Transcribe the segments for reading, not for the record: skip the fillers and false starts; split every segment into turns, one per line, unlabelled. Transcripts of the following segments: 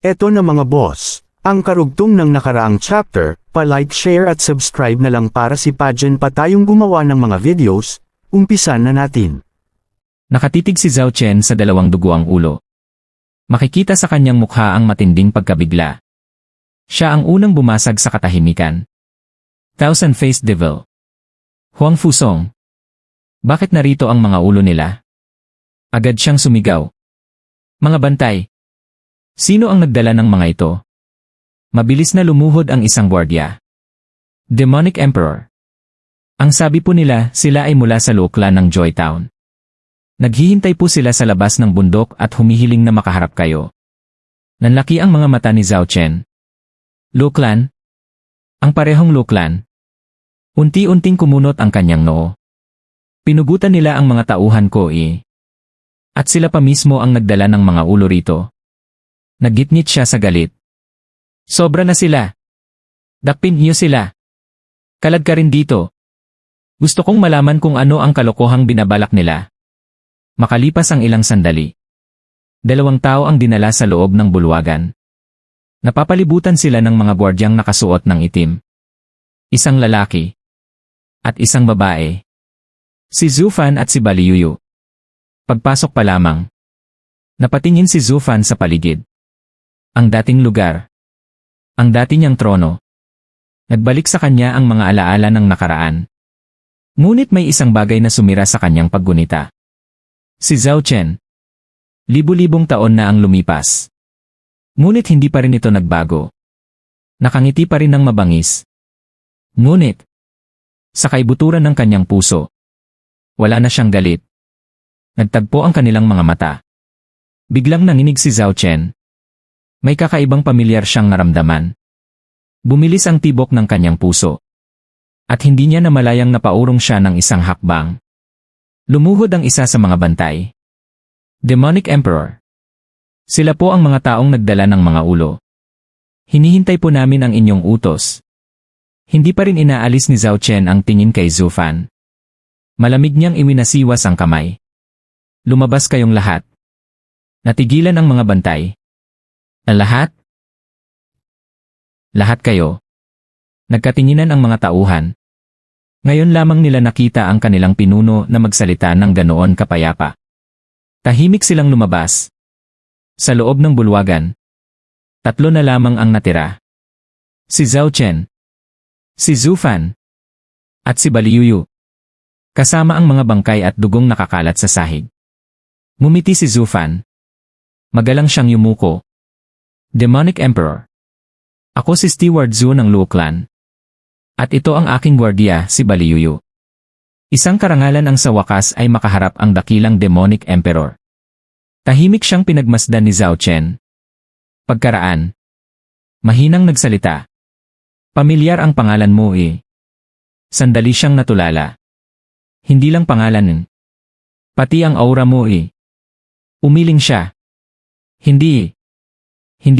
Eto na mga boss, ang karugtong ng nakaraang chapter, pa-like, share at subscribe na lang para si Pajen pa tayong gumawa ng mga videos, umpisan na natin.
Nakatitig si Zhao Chen sa dalawang duguang ulo. Makikita sa kanyang mukha ang matinding pagkabigla. Siya ang unang bumasag sa katahimikan. Thousand-faced devil. Huang Fusong. Bakit narito ang mga ulo nila? Agad siyang sumigaw. Mga bantay. Sino ang nagdala ng mga ito? Mabilis na lumuhod ang isang gwardiya. Demonic Emperor. Ang sabi po nila, sila ay mula sa Luo Clan ng Joytown. Naghihintay po sila sa labas ng bundok at humihiling na makaharap kayo. Nanlaki ang mga mata ni Zhao Chen. Luo Clan? Ang parehong Luo Clan? Unti-unting kumunot ang kanyang noo. Pinugutan nila ang mga tauhan ko At sila pa mismo ang nagdala ng mga ulo rito. Naggitngit siya sa galit. Sobra na sila. Dakpin niyo sila. Kalag ka rin dito. Gusto kong malaman kung ano ang kalokohang binabalak nila. Makalipas ang ilang sandali. 2 tao ang dinala sa loob ng bulwagan. Napapalibutan sila ng mga gwardyang nakasuot ng itim. Isang lalaki. At isang babae. Si Zhu Fan at si Baliyuyu. Pagpasok pa lamang. Napatingin si Zhu Fan sa paligid. Ang dating lugar. Ang dati niyang trono. Nagbalik sa kanya ang mga alaala ng nakaraan. Ngunit may isang bagay na sumira sa kanyang paggunita. Si Zhao Chen. Libu-libong taon na ang lumipas. Ngunit hindi pa rin ito nagbago. Nakangiti pa rin ng mabangis. Ngunit, sa kaibuturan ng kanyang puso, wala na siyang galit. Nagtagpo ang kanilang mga mata. Biglang nanginig si Zhao Chen. May kakaibang pamilyar siyang naramdaman. Bumilis ang tibok ng kanyang puso. At hindi niya namalayang napaurong siya ng isang hakbang. Lumuhod ang isa sa mga bantay. Demonic Emperor. Sila po ang mga taong nagdala ng mga ulo. Hinihintay po namin ang inyong utos. Hindi pa rin inaalis ni Zhao Chen ang tingin kay Zhu Fan. Malamig niyang iwinasiwas ang kamay. Lumabas kayong lahat. Natigilan ang mga bantay. Lahat? Lahat kayo. Nagkatinginan ang mga tauhan. Ngayon lamang nila nakita ang kanilang pinuno na magsalita ng ganoon kapayapa. Tahimik silang lumabas. Sa loob ng bulwagan. 3 na lamang ang natira. Si Zhao Chen. Si Zhu Fan. At si Baliyuyu. Kasama ang mga bangkay at dugong nakakalat sa sahig. Ngumiti si Zhu Fan. Magalang siyang yumuko. Demonic Emperor. Ako si Steward Zhu ng Luo Clan. At ito ang aking gwardiya, si Baliyuyu. Isang karangalan ang sa wakas ay makaharap ang dakilang Demonic Emperor. Tahimik siyang pinagmasdan ni Zhao Chen. Pagkaraan. Mahinang nagsalita. Pamilyar ang pangalan mo Sandali siyang natulala. Hindi lang pangalan pati ang aura mo Umiling siya. Hindi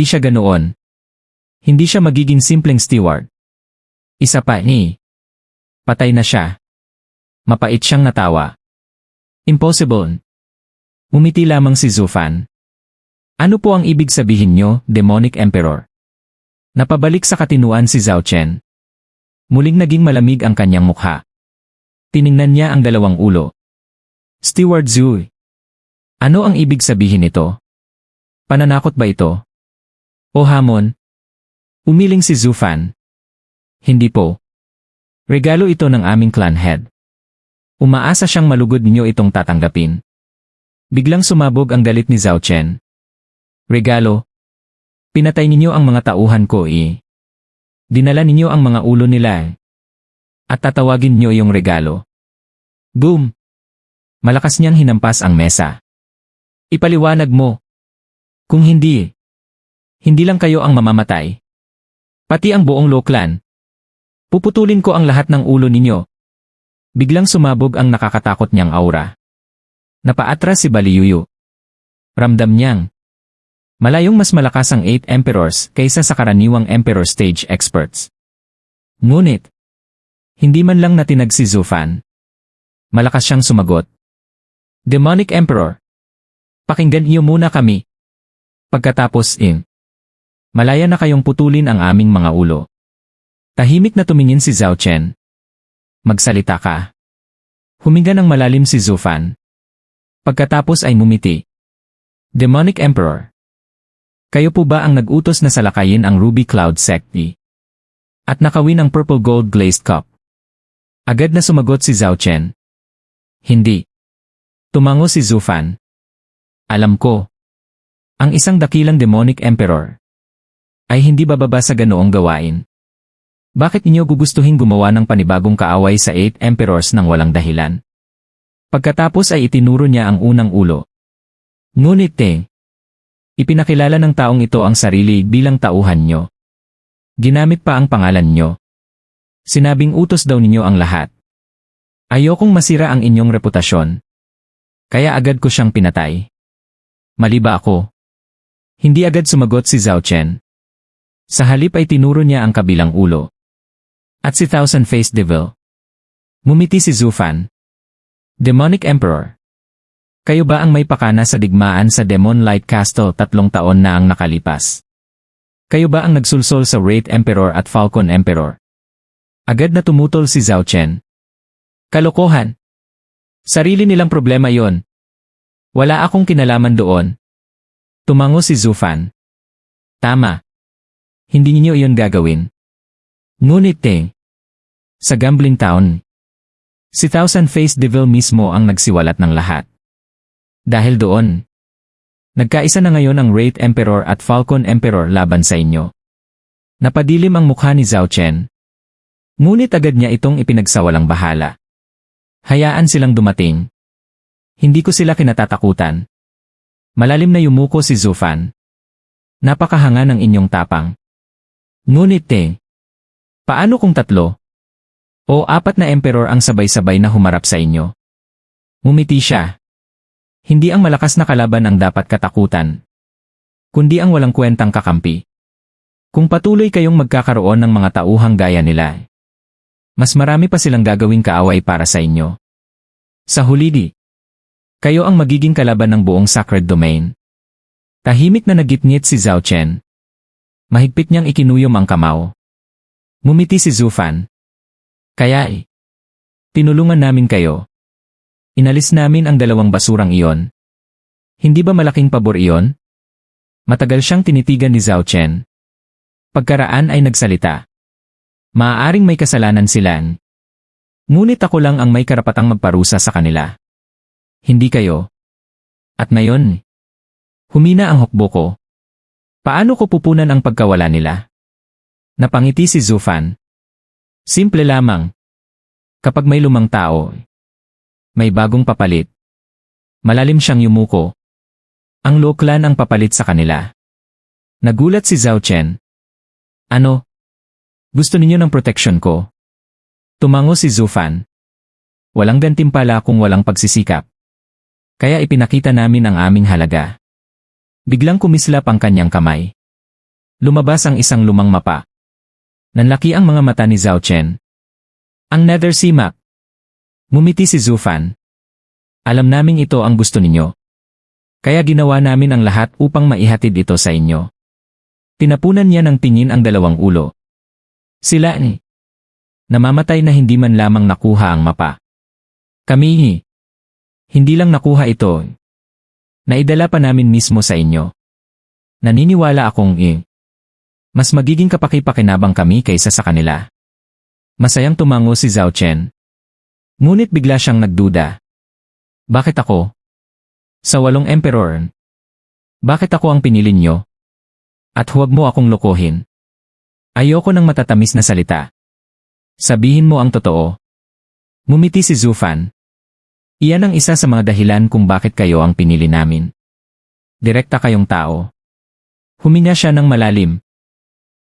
siya ganoon. Hindi siya magiging simpleng steward. Isa pa patay na siya. Mapait siyang natawa. Impossible. Umiti lamang si Zhu Fan. Ano po ang ibig sabihin nyo, Demonic Emperor? Napabalik sa katinuan si Zhao Chen. Muling naging malamig ang kanyang mukha. Tiningnan niya ang 2 ulo. Steward Zhu. Ano ang ibig sabihin nito? Pananakot ba ito? O hamon? Umiling si Zhu Fan. Hindi po. Regalo ito ng aming clan head. Umaasa siyang malugod ninyo itong tatanggapin. Biglang sumabog ang galit ni Zhao Chen. Regalo? Pinatay ninyo ang mga tauhan ko Dinala ninyo ang mga ulo nila At tatawagin niyo yung regalo. Boom! Malakas niyang hinampas ang mesa. Ipaliwanag mo. Kung hindi lang kayo ang mamamatay. Pati ang buong Luo Clan. Puputulin ko ang lahat ng ulo ninyo. Biglang sumabog ang nakakatakot niyang aura. Napaatras si Baliyuyu. Ramdam niyang malayong mas malakas ang 8 emperors kaysa sa karaniwang emperor stage experts. Ngunit, hindi man lang natinag si Zhu Fan. Malakas siyang sumagot. Demonic Emperor. Pakinggan niyo muna kami. Pagkatapos Malaya na kayong putulin ang aming mga ulo. Tahimik na tumingin si Zhao Chen. Magsalita ka. Huminga ng malalim si Zhu Fan. Pagkatapos ay mumiti. Demonic Emperor. Kayo po ba ang nag-utos na salakayin ang Ruby Cloud Secti? At nakawin ang Purple Gold Glazed Cup? Agad na sumagot si Zhao Chen. Hindi. Tumango si Zhu Fan. Alam ko. Ang isang dakilang Demonic Emperor ay hindi bababa sa ganoong gawain. Bakit inyo gugustuhin gumawa ng panibagong kaaway sa 8 Emperors nang walang dahilan? Pagkatapos ay itinuro niya ang unang ulo. Ngunit ipinakilala ng taong ito ang sarili bilang tauhan nyo. Ginamit pa ang pangalan nyo. Sinabing utos daw ninyo ang lahat. Ayokong masira ang inyong reputasyon. Kaya agad ko siyang pinatay. Mali ba ako? Hindi agad sumagot si Zhao Chen. Sa halip ay tinuro niya ang kabilang ulo. At si Thousand-Faced Devil. Ngumiti si Zhu Fan. Demonic Emperor. Kayo ba ang may pakana sa digmaan sa Demon Light Castle 3 taon na ang nakalipas? Kayo ba ang nagsulsol sa Wraith Emperor at Falcon Emperor? Agad na tumutol si Zhao Chen. Kalokohan. Sarili nilang problema yon. Wala akong kinalaman doon. Tumango si Zhu Fan. Tama. Hindi niyo iyon gagawin. Ngunit sa gambling town, si Thousand-Faced Devil mismo ang nagsiwalat ng lahat. Dahil doon, nagkaisa na ngayon ang Wraith Emperor at Falcon Emperor laban sa inyo. Napadilim ang mukha ni Zhao Chen. Ngunit agad niya itong ipinagsawalang bahala. Hayaan silang dumating. Hindi ko sila kinatatakutan. Malalim na yumuko si Zhu Fan. Napakahanga ng inyong tapang. Ngunit paano kung 3 o 4 na emperor ang sabay-sabay na humarap sa inyo? Ngumiti siya. Hindi ang malakas na kalaban ang dapat katakutan, kundi ang walang kwentang kakampi. Kung patuloy kayong magkakaroon ng mga tauhang gaya nila, mas marami pa silang gagawing kaaway para sa inyo. Sa huli kayo ang magiging kalaban ng buong Sacred Domain. Tahimik na nagitngit si Zhao Chen. Mahigpit niyang ikinuyom ang kamao. Ngumiti si Zhu Fan. Kaya tinulungan namin kayo. Inalis namin ang 2 basurang iyon. Hindi ba malaking pabor iyon? Matagal siyang tinitigan ni Zhao Chen. Pagkaraan ay nagsalita. Maaaring may kasalanan sila. Ngunit ako lang ang may karapatang magparusa sa kanila. Hindi kayo. At ngayon, humina ang hukbo ko. Paano ko pupunan ang pagkawala nila? Napangiti si Zhu Fan. Simple lamang. Kapag may lumang tao, may bagong papalit. Malalim siyang yumuko. Ang Luo Clan ang papalit sa kanila. Nagulat si Zhao Chen. Ano? Gusto ninyo ng protection ko? Tumango si Zhu Fan. Walang gantimpala kung walang pagsisikap. Kaya ipinakita namin ang aming halaga. Biglang kumislap ang kanyang kamay. Lumabas ang isang lumang mapa. Nanlaki ang mga mata ni Zhao Chen. Ang Nether Sea Map. Ngumiti si Zhu Fan. Alam naming ito ang gusto ninyo. Kaya ginawa namin ang lahat upang maihatid ito sa inyo. Tinapunan niya ng tingin ang 2 ulo. Sila namamatay na hindi man lamang nakuha ang mapa. Kami hindi lang nakuha ito. Naidala pa namin mismo sa inyo. Naniniwala akong mas magiging kapaki-pakinabang kami kaysa sa kanila. Masayang tumango si Zhao Chen. Ngunit bigla siyang nagduda. Bakit ako? Sa 8 emperor. Bakit ako ang pinili niyo? At huwag mo akong lokohin. Ayoko ng matatamis na salita. Sabihin mo ang totoo. Ngumiti si Zhu Fan. Iyan ang isa sa mga dahilan kung bakit kayo ang pinili namin. Direkta kayong tao. Huminga siya ng malalim.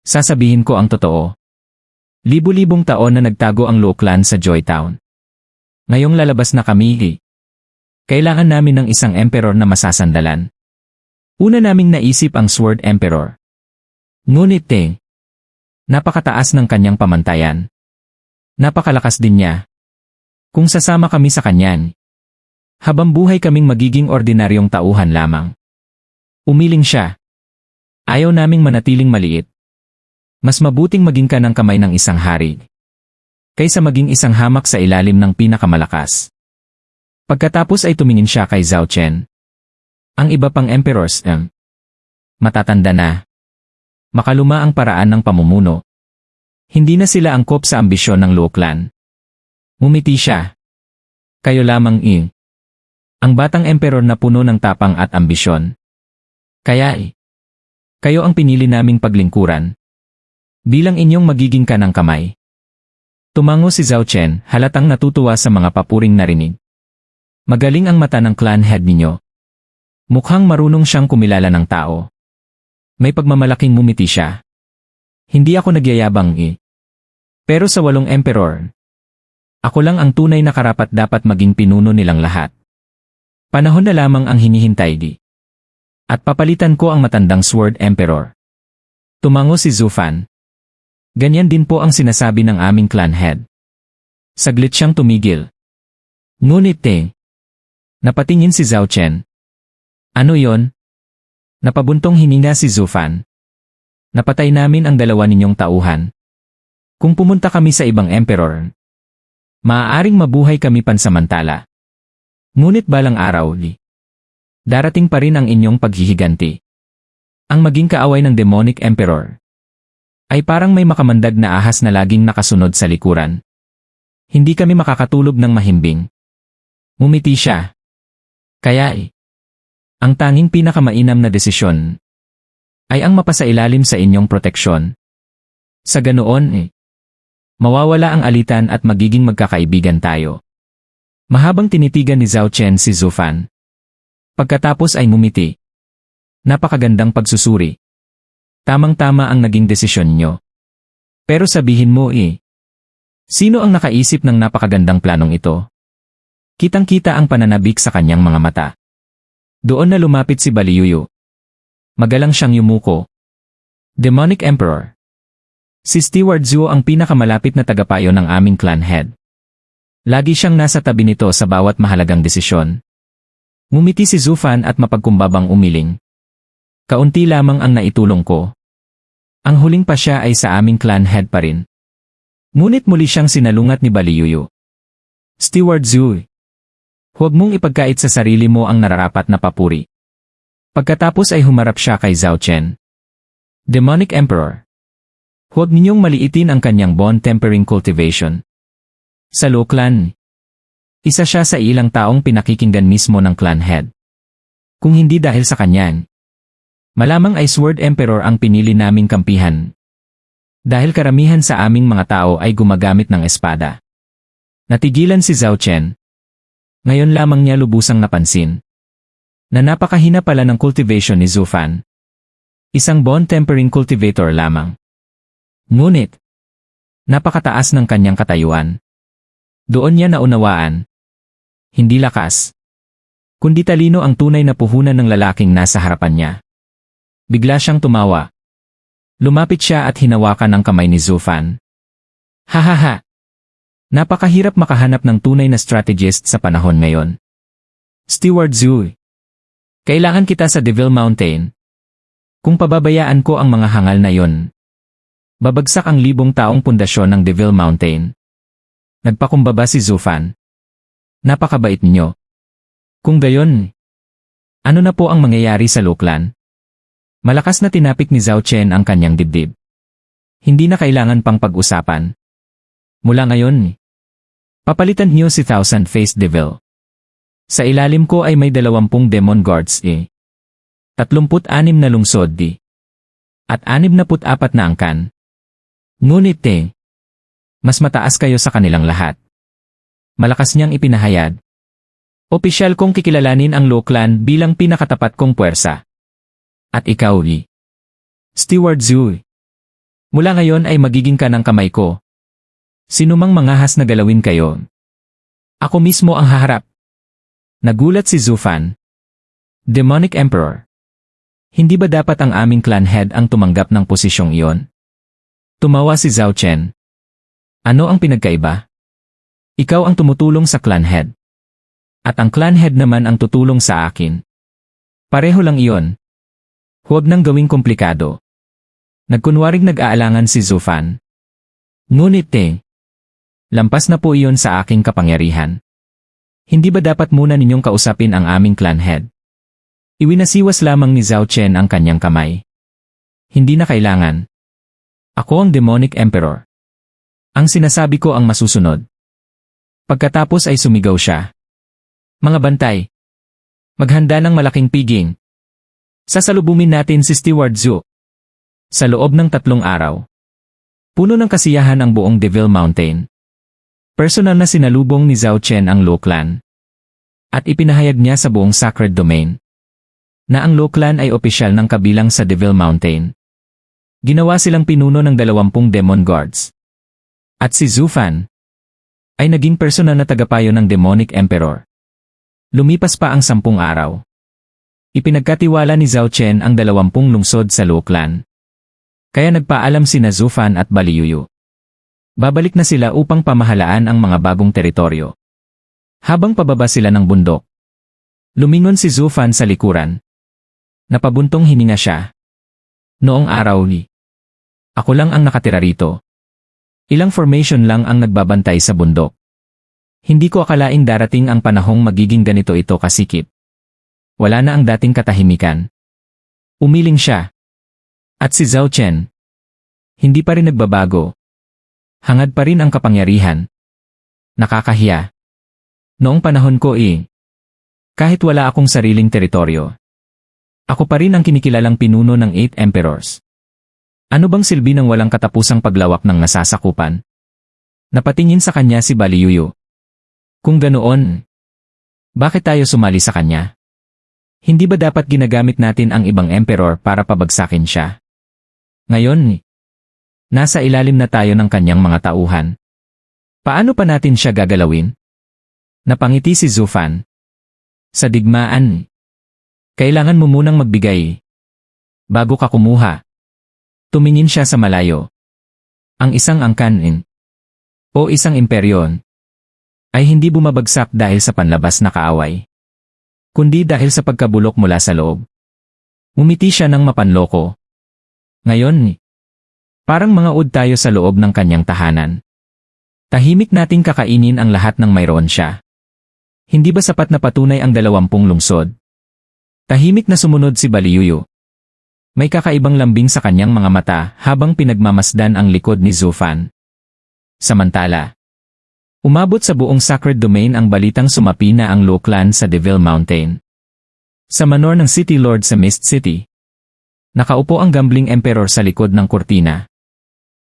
Sasabihin ko ang totoo. Libu-libong taon na nagtago ang Luo Clan sa Joytown. Ngayong lalabas na kami, kailangan namin ng isang emperor na masasandalan. Una naming naisip ang Sword Emperor. Ngunit napakataas ng kanyang pamantayan. Napakalakas din niya. Kung sasama kami sa kanyan, habang buhay kaming magiging ordinaryong tauhan lamang. Umiling siya. Ayaw naming manatiling maliit. Mas mabuting maging ka ng kamay ng isang hari kaysa maging isang hamak sa ilalim ng pinakamalakas. Pagkatapos ay tumingin siya kay Zhao Chen. Ang iba pang emperors, matatanda na. Makaluma ang paraan ng pamumuno. Hindi na sila angkop sa ambisyon ng Luo clan. Ngumiti siya. Kayo lamang ang batang emperor na puno ng tapang at ambisyon. Kaya kayo ang pinili naming paglingkuran. Bilang inyong magiging kanang kamay. Tumango si Zhao Chen, halatang natutuwa sa mga papuring narinig. Magaling ang mata ng clan head ninyo. Mukhang marunong siyang kumilala ng tao. May pagmamalaking ngumiti siya. Hindi ako nagyayabang Pero sa 8 emperor, ako lang ang tunay na karapat-dapat maging pinuno nilang lahat. Panahon na lamang ang hinihintay At papalitan ko ang matandang Sword Emperor. Tumango si Zhu Fan. Ganyan din po ang sinasabi ng aming clan head. Saglit siyang tumigil. Ngunit napatingin si Zhao Chen. Ano yon? Napabuntong hininga si Zhu Fan. Napatay namin ang 2 ninyong tauhan. Kung pumunta kami sa ibang emperor, maaaring mabuhay kami pansamantala. Ngunit balang araw, darating pa rin ang inyong paghihiganti. Ang maging kaaway ng demonic emperor ay parang may makamandag na ahas na laging nakasunod sa likuran. Hindi kami makakatulog ng mahimbing. Ngumiti siya. Kaya ang tanging pinakamainam na desisyon ay ang mapasailalim sa inyong proteksyon. Sa ganoon mawawala ang alitan at magiging magkakaibigan tayo. Mahabang tinitigan ni Zhao Chen si Zhu Fan. Pagkatapos ay ngumiti. Napakagandang pagsusuri. Tamang-tama ang naging desisyon nyo. Pero sabihin mo sino ang nakaisip ng napakagandang planong ito? Kitang-kita ang pananabik sa kanyang mga mata. Doon na lumapit si Baliyuyu. Magalang siyang yumuko. Demonic Emperor. Si Steward Zhuo ang pinakamalapit na tagapayo ng aming clan head. Lagi siyang nasa tabi nito sa bawat mahalagang desisyon. Ngumiti si Zhu Fan at mapagkumbabang umiling. Kaunti lamang ang naitulong ko. Ang huling pa siya ay sa aming clan head pa rin. Ngunit muli siyang sinalungat ni Baliyuyu. Steward Zhu, huwag mong ipagkait sa sarili mo ang nararapat na papuri. Pagkatapos ay humarap siya kay Zhao Chen. Demonic Emperor. Huwag ninyong maliitin ang kanyang bone tempering cultivation. Sa Luo clan, isa siya sa ilang taong pinakikinggan mismo ng clan head. Kung hindi dahil sa kanya, malamang ay Sword Emperor ang pinili naming kampihan. Dahil karamihan sa aming mga tao ay gumagamit ng espada. Natigilan si Zhao Chen. Ngayon lamang niya lubusang napansin na napakahina pala ng cultivation ni Zhu Fan. Isang bone tempering cultivator lamang. Ngunit, napakataas ng kanyang katayuan. Doon niya naunawaan. Hindi lakas, kundi talino ang tunay na puhunan ng lalaking nasa harapan niya. Bigla siyang tumawa. Lumapit siya at hinawakan ang kamay ni Zhu Fan. Hahaha! Napakahirap makahanap ng tunay na strategist sa panahon ngayon. Steward Zhu, kailangan kita sa Devil Mountain. Kung pababayaan ko ang mga hangal na yon, babagsak ang 1,000 taong pundasyon ng Devil Mountain. Nagpakumbaba si Zhu Fan. Napakabait ninyo. Kung gayon, ano na po ang mangyayari sa Luo clan? Malakas na tinapik ni Zhao Chen ang kanyang dibdib. Hindi na kailangan pang pag-usapan. Mula ngayon, papalitan niyo si Thousand-Faced Devil. Sa ilalim ko ay may 20 demon guards 36 na lungsod at 64 na angkan. Ngunit mas mataas kayo sa kanilang lahat. Malakas niyang ipinahayag. Opisyal kong kikilalanin ang Luo clan bilang pinakatapat kong puwersa. At ikaw, Steward Zhu, mula ngayon ay magiging kanang kamay ko. Sinumang mangahas na galawin kayo, ako mismo ang haharap. Nagulat si Zhu Fan. Demonic Emperor. Hindi ba dapat ang aming clan head ang tumanggap ng posisyong iyon? Tumawa si Zhao Chen. Ano ang pinagkaiba? Ikaw ang tumutulong sa clan head. At ang clan head naman ang tutulong sa akin. Pareho lang iyon. Huwag nang gawing komplikado. Nagkunwaring nag-aalangan si Zufan. Ngunit lampas na po iyon sa aking kapangyarihan. Hindi ba dapat muna ninyong kausapin ang aming clan head? Iwinasiwas lamang ni Zhao Chen ang kanyang kamay. Hindi na kailangan. Ako ang Demonic Emperor. Ang sinasabi ko ang masusunod. Pagkatapos ay sumigaw siya. Mga bantay. Maghanda ng malaking piging. Sasalubungin natin si Steward Zhu. Sa loob ng 3 araw. Puno ng kasiyahan ang buong Devil Mountain. Personal na sinalubong ni Zhao Chen ang Luo Clan. At ipinahayag niya sa buong Sacred Domain na ang Luo Clan ay opisyal ng kabilang sa Devil Mountain. Ginawa silang pinuno ng 20 Demon Guards. At si Zufan ay naging personal na tagapayo ng Demonic Emperor. Lumipas pa ang 10 araw. Ipinagkatiwala ni Zhao Chen ang 20 lungsod sa Luo Clan. Kaya nagpaalam sina Zufan at Baliyuyu. Babalik na sila upang pamahalaan ang mga bagong teritoryo. Habang pababa sila ng bundok, lumingon si Zufan sa likuran. Napabuntong hininga siya. Noong araw ako lang ang nakatira rito. Ilang formation lang ang nagbabantay sa bundok. Hindi ko akalaing darating ang panahong magiging ganito ito kasikip. Wala na ang dating katahimikan. Umiling siya. At si Zhao Chen, hindi pa rin nagbabago. Hangad pa rin ang kapangyarihan. Nakakahiya. Noong panahon ko kahit wala akong sariling teritoryo, ako pa rin ang kinikilalang pinuno ng 8 Emperors. Ano bang silbi ng walang katapusang paglawak ng nasasakupan? Napatingin sa kanya si Baliyuyu. Kung ganoon, bakit tayo sumali sa kanya? Hindi ba dapat ginagamit natin ang ibang emperor para pabagsakin siya? Ngayon, nasa ilalim na tayo ng kanyang mga tauhan. Paano pa natin siya gagalawin? Napangiti si Zufan. Sa digmaan, kailangan mo munang magbigay. Bago ka kumuha. Tumingin siya sa malayo. Ang isang angkan o isang imperyon ay hindi bumabagsak dahil sa panlabas na kaaway, kundi dahil sa pagkabulok mula sa loob. Umiti siya ng mapanloko. Ngayon, parang mga ud tayo sa loob ng kanyang tahanan. Tahimik nating kakainin ang lahat ng mayroon siya. Hindi ba sapat na patunay ang 20 lungsod? Tahimik na sumunod si Baliyuyu. May kakaibang lambing sa kanyang mga mata habang pinagmamasdan ang likod ni Zufan. Samantala, umabot sa buong Sacred Domain ang balitang sumapi na ang Luo Clan sa Devil Mountain. Sa manor ng City Lord sa Mist City, nakaupo ang Gambling Emperor sa likod ng kurtina.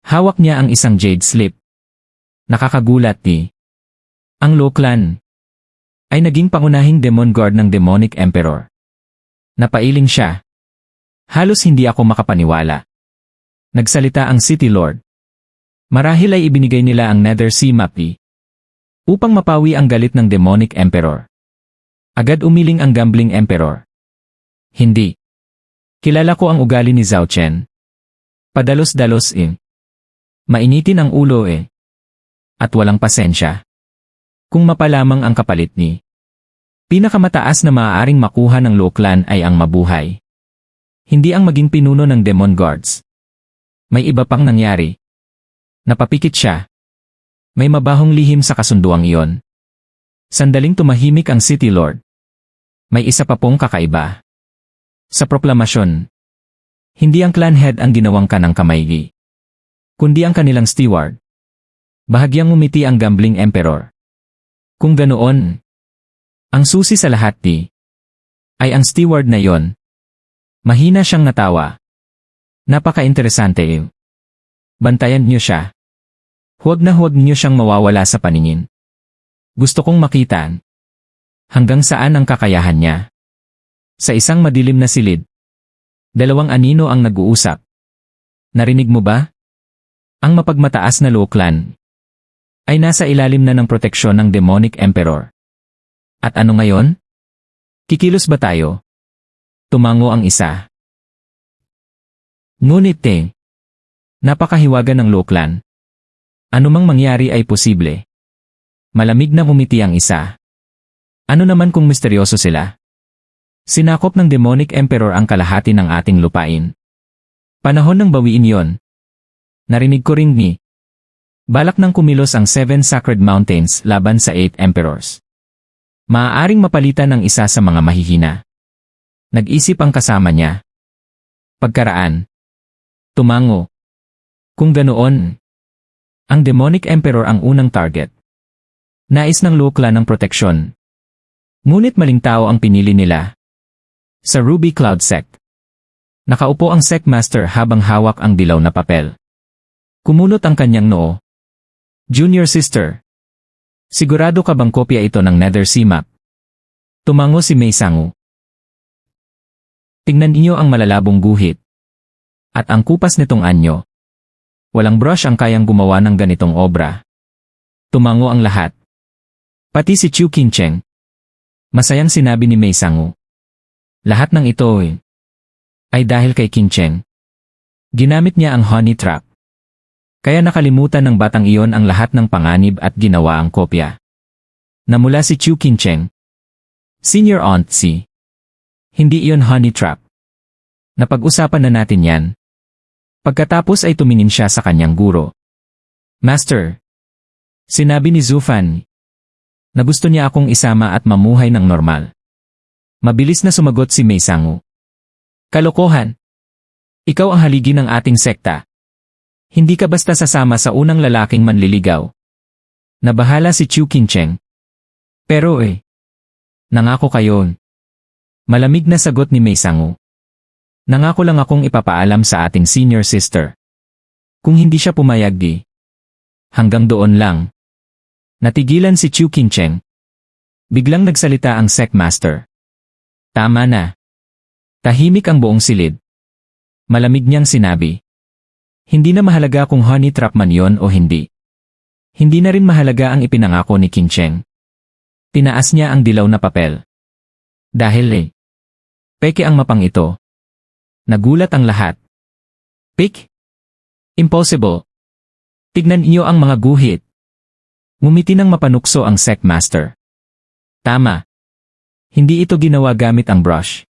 Hawak niya ang isang jade slip. Nakakagulat ang Luo Clan ay naging pangunahing demon guard ng Demonic Emperor. Napailing siya. Halos hindi ako makapaniwala. Nagsalita ang City Lord. Marahil ay ibinigay nila ang Nether Sea Map upang mapawi ang galit ng Demonic Emperor. Agad umiling ang Gambling Emperor. Hindi. Kilala ko ang ugali ni Zhao Chen. Padalos-dalos mainitin ang ulo at walang pasensya. Kung mapalamang ang kapalit ni pinakamataas na maaaring makuha ng Luo Clan ay ang mabuhay. Hindi ang maging pinuno ng Demon Guards. May iba pang nangyari. Napapikit siya. May mabahong lihim sa kasunduang iyon. Sandaling tumahimik ang City Lord. May isa pa pong kakaiba. Sa proklamasyon, hindi ang clan head ang ginawang kanang kamay, kundi ang kanilang steward. Bahagyang umiti ang Gambling Emperor. Kung ganoon, ang susi sa lahat ay ang steward na yon. Mahina siyang natawa. Napaka-interesante Bantayan niyo siya. Huwag niyo siyang mawawala sa paningin. Gusto kong makita hanggang saan ang kakayahan niya. Sa isang madilim na silid, 2 anino ang nag-uusap. Narinig mo ba? Ang mapagmataas na Luo Clan ay nasa ilalim na ng proteksyon ng Demonic Emperor. At ano ngayon? Kikilos ba tayo? Tumango ang isa. Ngunit napakahiwaga ng Luo Clan. Anumang mangyari ay posible. Malamig na umiti ang isa. Ano naman kung misteryoso sila? Sinakop ng demonic emperor ang kalahati ng ating lupain. Panahon ng bawiin yon. Narinig ko ring ni balak nang kumilos ang 7 sacred mountains laban sa 8 emperors. Maaaring mapalitan ang isa sa mga mahihina. Nag-isip ang kasama niya. Pagkaraan. Tumango. Kung ganoon, ang demonic emperor ang unang target. Nais ng Lukla ng proteksyon. Ngunit maling tao ang pinili nila. Sa Ruby Cloud Sect. Nakaupo ang Sect Master habang hawak ang dilaw na papel. Kumunot ang kanyang noo. Junior Sister. Sigurado ka bang kopya ito ng Nether Sea Map? Tumango si Mei Sangu. Tingnan niyo ang malalabong guhit. At ang kupas nitong anyo. Walang brush ang kayang gumawa ng ganitong obra. Tumango ang lahat. Pati si Chu Qincheng. Masayang sinabi ni Mei Sangu. Lahat ng ito ay dahil kay Qincheng. Ginamit niya ang honey trap. Kaya nakalimutan ng batang iyon ang lahat ng panganib at ginawa ang kopya. Namula si Chu Qincheng. Senior Aunt si. Hindi iyon honey trap. Napag-usapan na natin yan. Pagkatapos ay tumingin siya sa kanyang guro. Master. Sinabi ni Zufan na gusto niya akong isama at mamuhay ng normal. Mabilis na sumagot si Mei Sangu. Kalokohan. Ikaw ang haligi ng ating sekta. Hindi ka basta sasama sa unang lalaking manliligaw. Nabahala si Chu Qincheng. Pero nangako kayo. Malamig na sagot ni Mei Sangu. Nangako lang akong ipapaalam sa ating senior sister. Kung hindi siya pumayag hanggang doon lang. Natigilan si Chu Qincheng. Biglang nagsalita ang Sect Master. Tama na. Tahimik ang buong silid. Malamig niyang sinabi. Hindi na mahalaga kung honey trap man yon o hindi. Hindi na rin mahalaga ang ipinangako ni Qincheng. Tinaas niya ang dilaw na papel. Dahil peke ang mapang ito. Nagulat ang lahat. Pick? Impossible. Tignan niyo ang mga guhit. Ngumiti ng mapanukso ang Sect Master. Tama. Hindi ito ginawa gamit ang brush.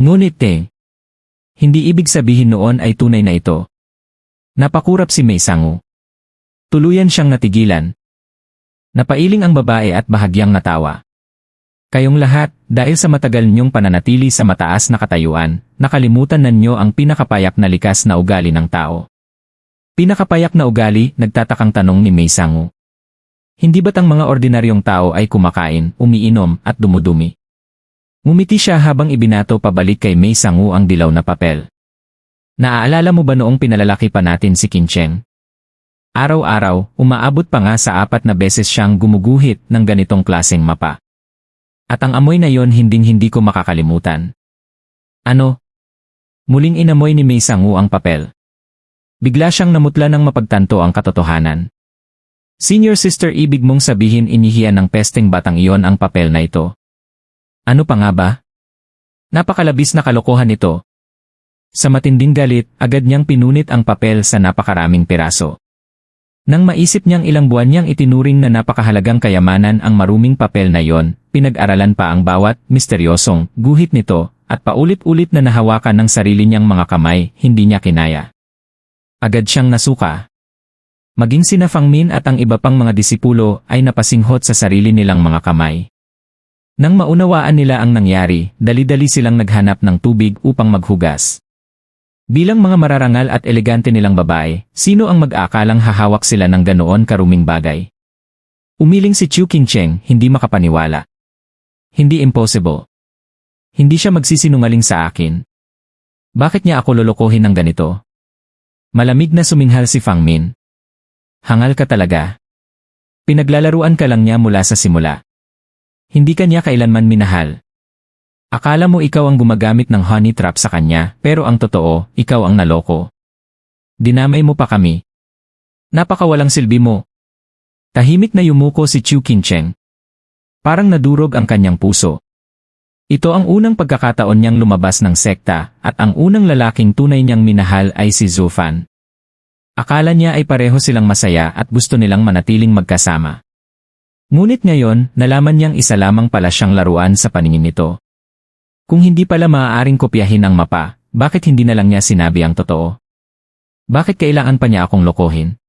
Ngunit hindi ibig sabihin noon ay tunay na ito. Napakurap si Mei Sangu. Tuluyan siyang natigilan. Napailing ang babae at bahagyang natawa. Kayong lahat, dahil sa matagal niyong pananatili sa mataas na katayuan, nakalimutan na niyo ang pinakapayak na likas na ugali ng tao. Pinakapayak na ugali, nagtatakang tanong ni Mei Sangu. Hindi ba't ang mga ordinaryong tao ay kumakain, umiinom, at dumudumi? Ngumiti siya habang ibinato pabalik kay Mei Sangu ang dilaw na papel. Naaalala mo ba noong pinalalaki pa natin si Qincheng? Araw-araw, umaabot pa nga sa 4 na beses siyang gumuguhit ng ganitong klaseng mapa. At ang amoy na yon hinding-hindi ko makakalimutan. Ano? Muling inamoy ni Mei Sangu ang papel. Bigla siyang namutla nang mapagtanto ang katotohanan. Senior Sister, ibig mong sabihin inihiyan ng pesteng batang iyon ang papel na ito? Ano pa nga ba? Napakalabis na kalokohan ito. Sa matinding galit, agad niyang pinunit ang papel sa napakaraming piraso. Nang maisip niyang ilang buwan niyang itinuring na napakahalagang kayamanan ang maruming papel na yon, pinag-aralan pa ang bawat misteryosong guhit nito at paulit-ulit na nahawakan ng sarili niyang mga kamay, hindi niya kinaya. Agad siyang nasuka. Maging sina Fang Min at ang iba pang mga disipulo ay napasinghot sa sarili nilang mga kamay. Nang maunawaan nila ang nangyari, dali-dali silang naghanap ng tubig upang maghugas. Bilang mga mararangal at elegante nilang babae, sino ang mag-aakalang hahawak sila ng ganoon karuming bagay? Umiling si Chu Qincheng, hindi makapaniwala. Hindi impossible. Hindi siya magsisinungaling sa akin. Bakit niya ako lolokohin ng ganito? Malamig na suminghal si Fang Min. Hangal ka talaga. Pinaglalaruan ka lang niya mula sa simula. Hindi ka niya kailanman minahal. Akala mo ikaw ang gumagamit ng honey trap sa kanya, pero ang totoo, ikaw ang naloko. Dinamay mo pa kami. Napakawalang silbi mo. Tahimik na yumuko si Chu Qincheng. Parang nadurog ang kanyang puso. Ito ang unang pagkakataon niyang lumabas ng sekta, at ang unang lalaking tunay niyang minahal ay si Zufan. Akala niya ay pareho silang masaya at gusto nilang manatiling magkasama. Ngunit ngayon, nalaman niyang isa lamang pala siyang laruan sa paningin nito. Kung hindi pala maaaring kopyahin ang mapa, bakit hindi na lang niya sinabi ang totoo? Bakit kailangan pa niya akong lokohin?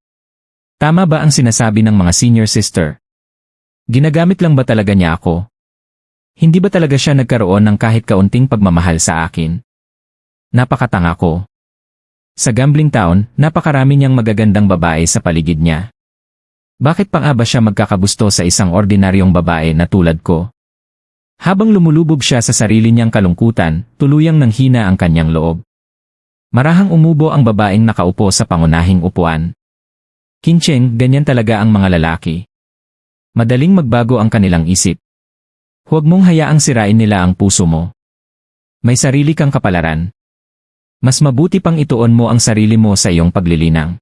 Tama ba ang sinasabi ng mga senior sister? Ginagamit lang ba talaga niya ako? Hindi ba talaga siya nagkaroon ng kahit kaunting pagmamahal sa akin? Napakatanga ko. Sa gambling town, napakarami niyang magagandang babae sa paligid niya. Bakit pa nga ba siya magkakagusto sa isang ordinaryong babae na tulad ko? Habang lumulubog siya sa sarili niyang kalungkutan, tuluyang nanghina ang kanyang loob. Marahang umubo ang babaeng nakaupo sa pangunahing upuan. Kincheng, ganyan talaga ang mga lalaki. Madaling magbago ang kanilang isip. Huwag mong hayaang sirain nila ang puso mo. May sarili kang kapalaran. Mas mabuti pang ituon mo ang sarili mo sa iyong paglilinang.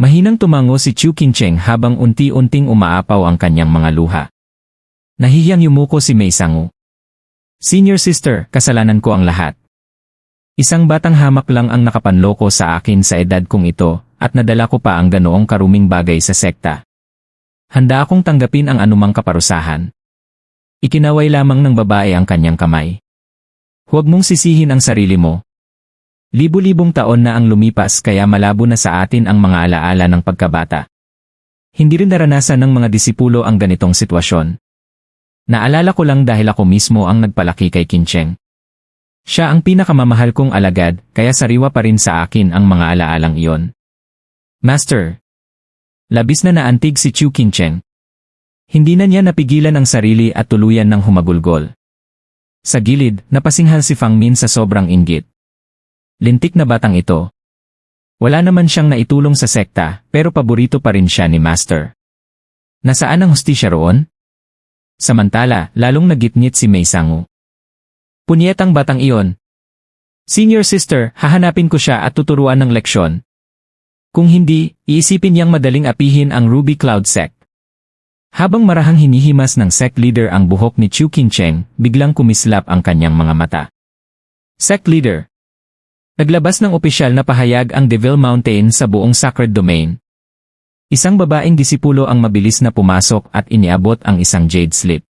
Mahinang tumango si Chu Kincheng habang unti-unting umaapaw ang kanyang mga luha. Nahihiyang yumuko si Mei Sangu. Senior sister, kasalanan ko ang lahat. Isang batang hamak lang ang nakapanloko sa akin sa edad kong ito, at nadala ko pa ang ganoong karuming bagay sa sekta. Handa akong tanggapin ang anumang kaparusahan. Ikinaway lamang ng babae ang kanyang kamay. Huwag mong sisihin ang sarili mo. Libu-libong taon na ang lumipas kaya malabo na sa atin ang mga alaala ng pagkabata. Hindi rin naranasan ng mga disipulo ang ganitong sitwasyon. Naalala ko lang dahil ako mismo ang nagpalaki kay Kincheng. Siya ang pinakamamahal kong alagad, kaya sariwa pa rin sa akin ang mga alaalang iyon. Master. Labis na naantig si Chu Kincheng. Hindi na niya napigilan ang sarili at tuluyan ng humagulgol. Sa gilid, napasinghal si Fang Min sa sobrang inggit. Lintik na batang ito. Wala naman siyang naitulong sa sekta, pero paborito pa rin siya ni Master. Nasaan ang hustisya roon? Samantala, lalong nagitngit si Mei Sangu. Punyetang batang iyon. Senior sister, hahanapin ko siya at tuturuan ng leksyon. Kung hindi, iisipin niyang madaling apihin ang Ruby Cloud Sect. Habang marahang hinihimas ng sect leader ang buhok ni Chu Kincheng, biglang kumislap ang kanyang mga mata. Sect leader. Naglabas ng opisyal na pahayag ang Devil Mountain sa buong Sacred Domain. Isang babaeng disipulo ang mabilis na pumasok at iniabot ang isang jade slip.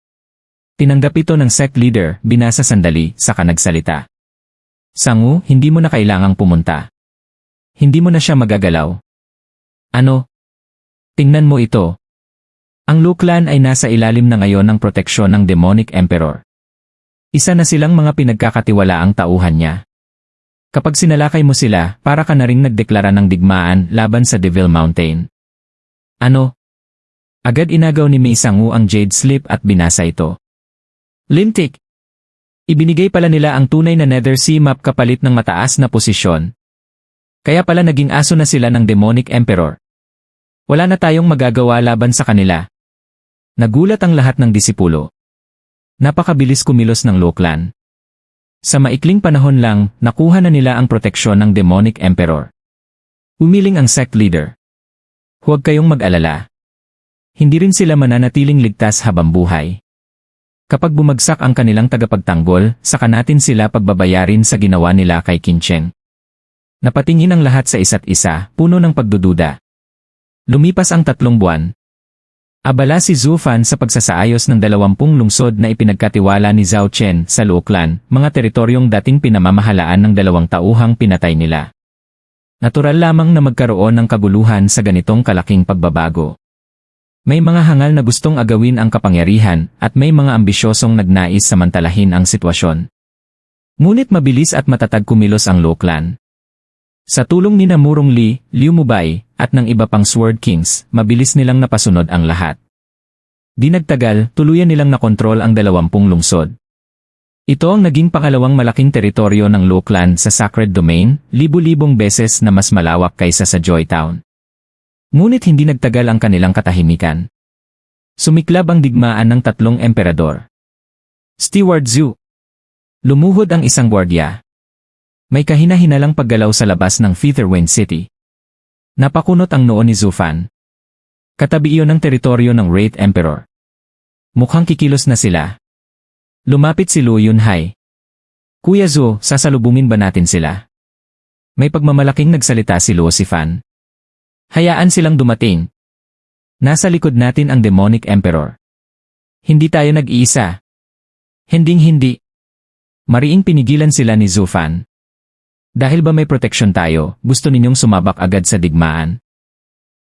Tinanggap ito ng sect leader, binasa sandali, saka nagsalita. Sangu, hindi mo na kailangang pumunta. Hindi mo na siya magagalaw. Ano? Tingnan mo ito. Ang Lu Clan ay nasa ilalim na ngayon ng proteksyon ng Demonic Emperor. Isa na silang mga pinagkakatiwalaang tauhan niya. Kapag sinalakay mo sila, para ka na ring nagdeklara ng digmaan laban sa Devil Mountain. Ano? Agad inagaw ni Mei Sangu ang jade slip at binasa ito. Lintik! Ibinigay pala nila ang tunay na Nether Sea map kapalit ng mataas na posisyon. Kaya pala naging aso na sila ng Demonic Emperor. Wala na tayong magagawa laban sa kanila. Nagulat ang lahat ng disipulo. Napakabilis kumilos ng Lu Clan. Sa maikling panahon lang, nakuha na nila ang proteksyon ng Demonic Emperor. Umiling ang sect leader. Huwag kayong mag-alala. Hindi rin sila mananatiling ligtas habang buhay. Kapag bumagsak ang kanilang tagapagtanggol, saka natin sila pagbabayarin sa ginawa nila kay Kincheng. Napatingin ang lahat sa isa't isa, puno ng pagdududa. Lumipas ang 3 buwan. Abala si Zhu Fan sa pagsasaayos ng 20 lungsod na ipinagkatiwala ni Zhao Chen sa Lu Clan, mga teritoryong dating pinamamahalaan ng 2 tauhang pinatay nila. Natural lamang na magkaroon ng kaguluhan sa ganitong kalaking pagbabago. May mga hangal na gustong agawin ang kapangyarihan at may mga ambisyosong nagnais samantalahin ang sitwasyon. Ngunit mabilis at matatag kumilos ang Lu Clan. Sa tulong ni Murong Li, Liu Mubai, at ng iba pang Sword Kings, mabilis nilang napasunod ang lahat. Di nagtagal, tuluyan nilang nakontrol ang 20 lungsod. Ito ang naging pangalawang malaking teritoryo ng Lu Clan sa Sacred Domain, libu-libong beses na mas malawak kaysa sa Joy Town. Ngunit hindi nagtagal ang kanilang katahimikan. Sumiklab ang digmaan ng 3 emperador. Steward Zhu. Lumuhod ang isang gwardiya. May kahina-hinalang paggalaw sa labas ng Featherwind City. Napakunot ang noo ni Zhu Fan. Katabi iyon ng teritoryo ng Wraith Emperor. Mukhang kikilos na sila. Lumapit si Lu Yunhai. Kuya Zhu, sasalubungin ba natin sila? May pagmamalaking nagsalita si Luo Sifan. Hayaan silang dumating. Nasa likod natin ang Demonic Emperor. Hindi tayo nag-iisa. Hinding-hindi. Mariing pinigilan sila ni Zufan. Dahil ba may proteksyon tayo, gusto ninyong sumabak agad sa digmaan?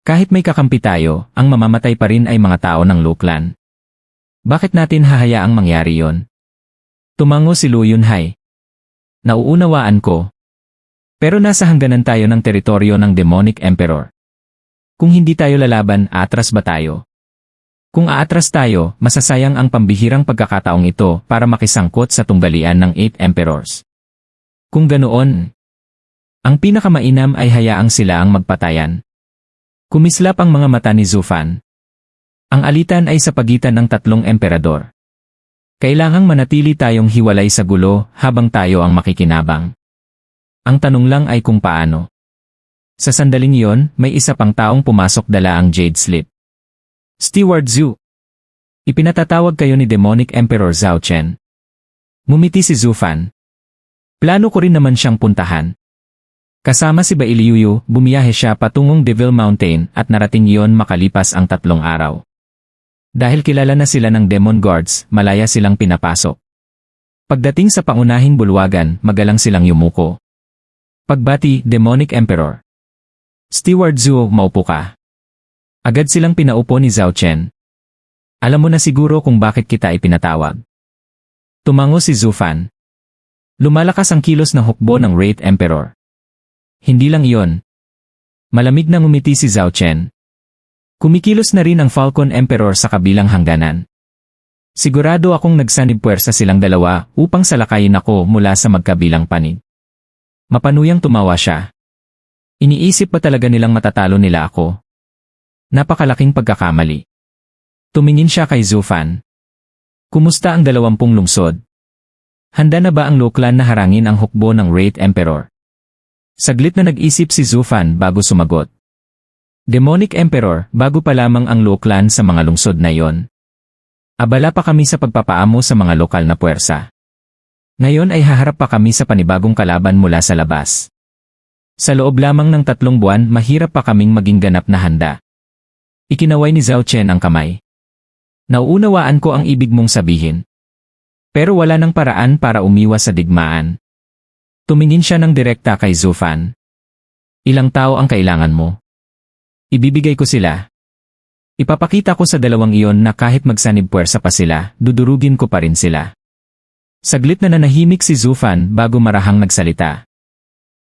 Kahit may kakampi tayo, ang mamamatay pa rin ay mga tao ng Lu Clan. Bakit natin hahayaang mangyari yon? Tumango si Lu Yunhai. Nauunawaan ko. Pero nasa hangganan tayo ng teritoryo ng Demonic Emperor. Kung hindi tayo lalaban, aatras ba tayo? Kung aatras tayo, masasayang ang pambihirang pagkakataong ito para makisangkot sa tunggalian ng 8 Emperors. Kung ganoon, ang pinakamainam ay hayaang sila ang magpatayan. Kumislap ang mga mata ni Zufan. Ang alitan ay sa pagitan ng 3 emperador. Kailangang manatili tayong hiwalay sa gulo habang tayo ang makikinabang. Ang tanong lang ay kung paano. Sa sandaling iyon, may isa pang taong pumasok dala ang Jade Slip. Steward Zhu. Ipinatatawag kayo ni Demonic Emperor Zhao Chen. Ngumiti si Zufan. Plano ko rin naman siyang puntahan. Kasama si Bailiuyu, bumiyahe siya patungong Devil Mountain at narating iyon makalipas ang 3 araw. Dahil kilala na sila ng Demon Guards, malaya silang pinapasok. Pagdating sa pangunahing bulwagan, magalang silang yumuko. Pagbati, Demonic Emperor. Steward Zhu, maupo ka. Agad silang pinaupo ni Zhao Chen. Alam mo na siguro kung bakit kita ipinatawag. Tumango si Zufan. Lumalakas ang kilos ng hukbo ng Wraith Emperor. Hindi lang iyon. Malamig na ngumiti si Zhao Chen. Kumikilos na rin ang Falcon Emperor sa kabilang hangganan. Sigurado akong nagsanib puwersa silang dalawa upang salakayin ako mula sa magkabilang panig. Mapanuyang tumawa siya. Iniisip ba talaga nilang matatalo nila ako? Napakalaking pagkakamali. Tumingin siya kay Zufan. Kumusta ang 20 lungsod? Handa na ba ang Lu Clan na harangin ang hukbo ng Wraith Emperor? Saglit na nag-isip si Zufan bago sumagot. Demonic Emperor, bago pa lamang ang Lu Clan sa mga lungsod na iyon. Abala pa kami sa pagpapaamo sa mga lokal na puwersa. Ngayon ay haharap pa kami sa panibagong kalaban mula sa labas. Sa loob lamang ng 3 buwan, mahirap pa kaming maging ganap na handa. Ikinaway ni Zhao Chen ang kamay. Nauunawaan ko ang ibig mong sabihin. Pero wala nang paraan para umiwas sa digmaan. Tumingin siya ng direkta kay Zufan. Ilang tao ang kailangan mo? Ibibigay ko sila. Ipapakita ko sa 2 iyon na kahit magsanib puwersa pa sila, dudurugin ko pa rin sila. Saglit na nanahimik si Zufan bago marahang nagsalita.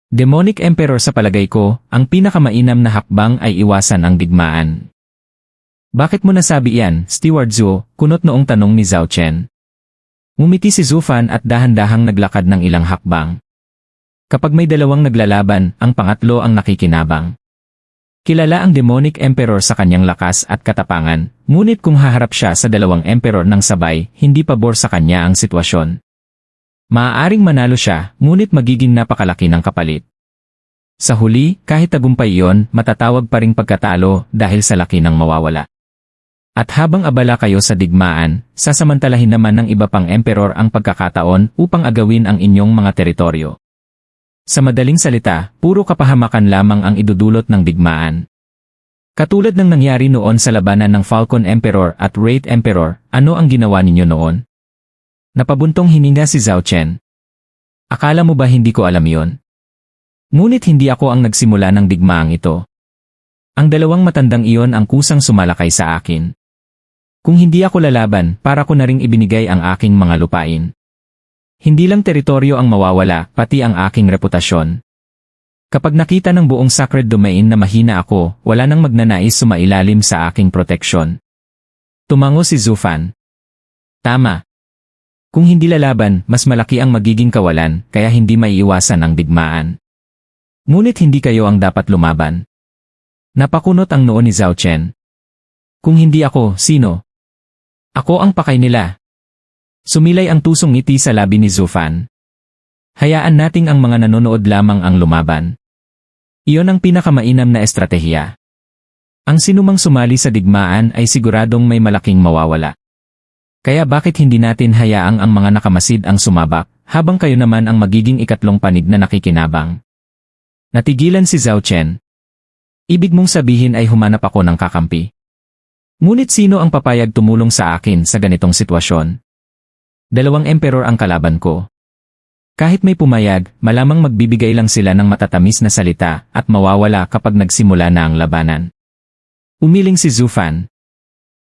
Demonic Emperor, sa palagay ko, ang pinakamainam na hakbang ay iwasan ang digmaan. Bakit mo nasabi yan, Steward Zhu? Kunot noong tanong ni Zhao Chen. Ngumiti si Zufan at dahan-dahang naglakad ng ilang hakbang. Kapag may 2 naglalaban, ang pangatlo ang nakikinabang. Kilala ang Demonic Emperor sa kanyang lakas at katapangan, ngunit kung haharap siya sa 2 emperor ng sabay, hindi pabor sa kanya ang sitwasyon. Maaaring manalo siya, ngunit magiging napakalaki ng kapalit. Sa huli, kahit tagumpay iyon, matatawag pa ring pagkatalo dahil sa laki ng mawawala. At habang abala kayo sa digmaan, sasamantalahin naman ng iba pang emperor ang pagkakataon upang agawin ang inyong mga teritoryo. Sa madaling salita, puro kapahamakan lamang ang idudulot ng digmaan. Katulad ng nangyari noon sa labanan ng Falcon Emperor at Wraith Emperor, ano ang ginawa ninyo noon? Napabuntong hininga si Zhao Chen. Akala mo ba hindi ko alam yon? Ngunit hindi ako ang nagsimula ng digmaang ito. Ang 2 matandang iyon ang kusang sumalakay sa akin. Kung hindi ako lalaban, para ko na ring ibinigay ang aking mga lupain. Hindi lang teritoryo ang mawawala, pati ang aking reputasyon. Kapag nakita ng buong sacred domain na mahina ako, wala nang magnanais sumailalim sa aking proteksyon. Tumango si Zufan. Tama. Kung hindi lalaban, mas malaki ang magiging kawalan, kaya hindi maiiwasan ang digmaan. Ngunit hindi kayo ang dapat lumaban. Napakunot ang noo ni Zhao Chen. Kung hindi ako, sino? Ako ang pakay nila. Sumilay ang tusong ngiti sa labi ni Zufan. Hayaan nating ang mga nanonood lamang ang lumaban. Iyon ang pinakamainam na estratehiya. Ang sinumang sumali sa digmaan ay siguradong may malaking mawawala. Kaya bakit hindi natin hayaang ang mga nakamasid ang sumabak, habang kayo naman ang magiging ikatlong panig na nakikinabang? Natigilan si Zhao Chen. Ibig mong sabihin ay humanap ako ng kakampi. Ngunit sino ang papayag tumulong sa akin sa ganitong sitwasyon? 2 emperor ang kalaban ko. Kahit may pumayag, malamang magbibigay lang sila ng matatamis na salita at mawawala kapag nagsimula na ang labanan. Umiling si Zufan.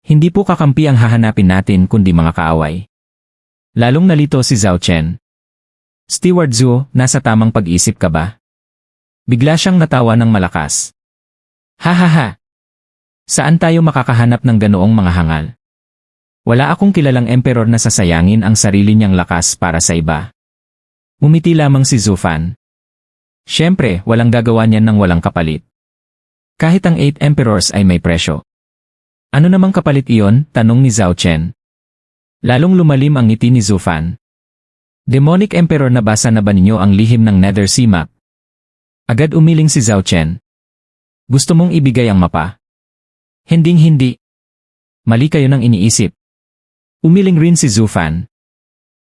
Hindi po kakampi ang hahanapin natin kundi mga kaaway. Lalong nalito si Zhao Chen. Steward Zhu, nasa tamang pag-isip ka ba? Bigla siyang natawa ng malakas. Ha. Saan tayo makakahanap ng ganoong mga hangal? Wala akong kilalang emperor na sasayangin ang sarili niyang lakas para sa iba. Umiti lamang si Zufan. Siyempre, walang gagawa niyan ng walang kapalit. Kahit ang 8 emperors ay may presyo. Ano namang kapalit iyon? Tanong ni Zhao Chen. Lalong lumalim ang ngiti ni Zufan. Demonic Emperor, nabasa na ba ninyo ang lihim ng Nether Sea Map? Agad umiling si Zhao Chen. Gusto mong ibigay ang mapa? Hinding-hindi. Mali kayo ng iniisip. Umiling rin si Zufan.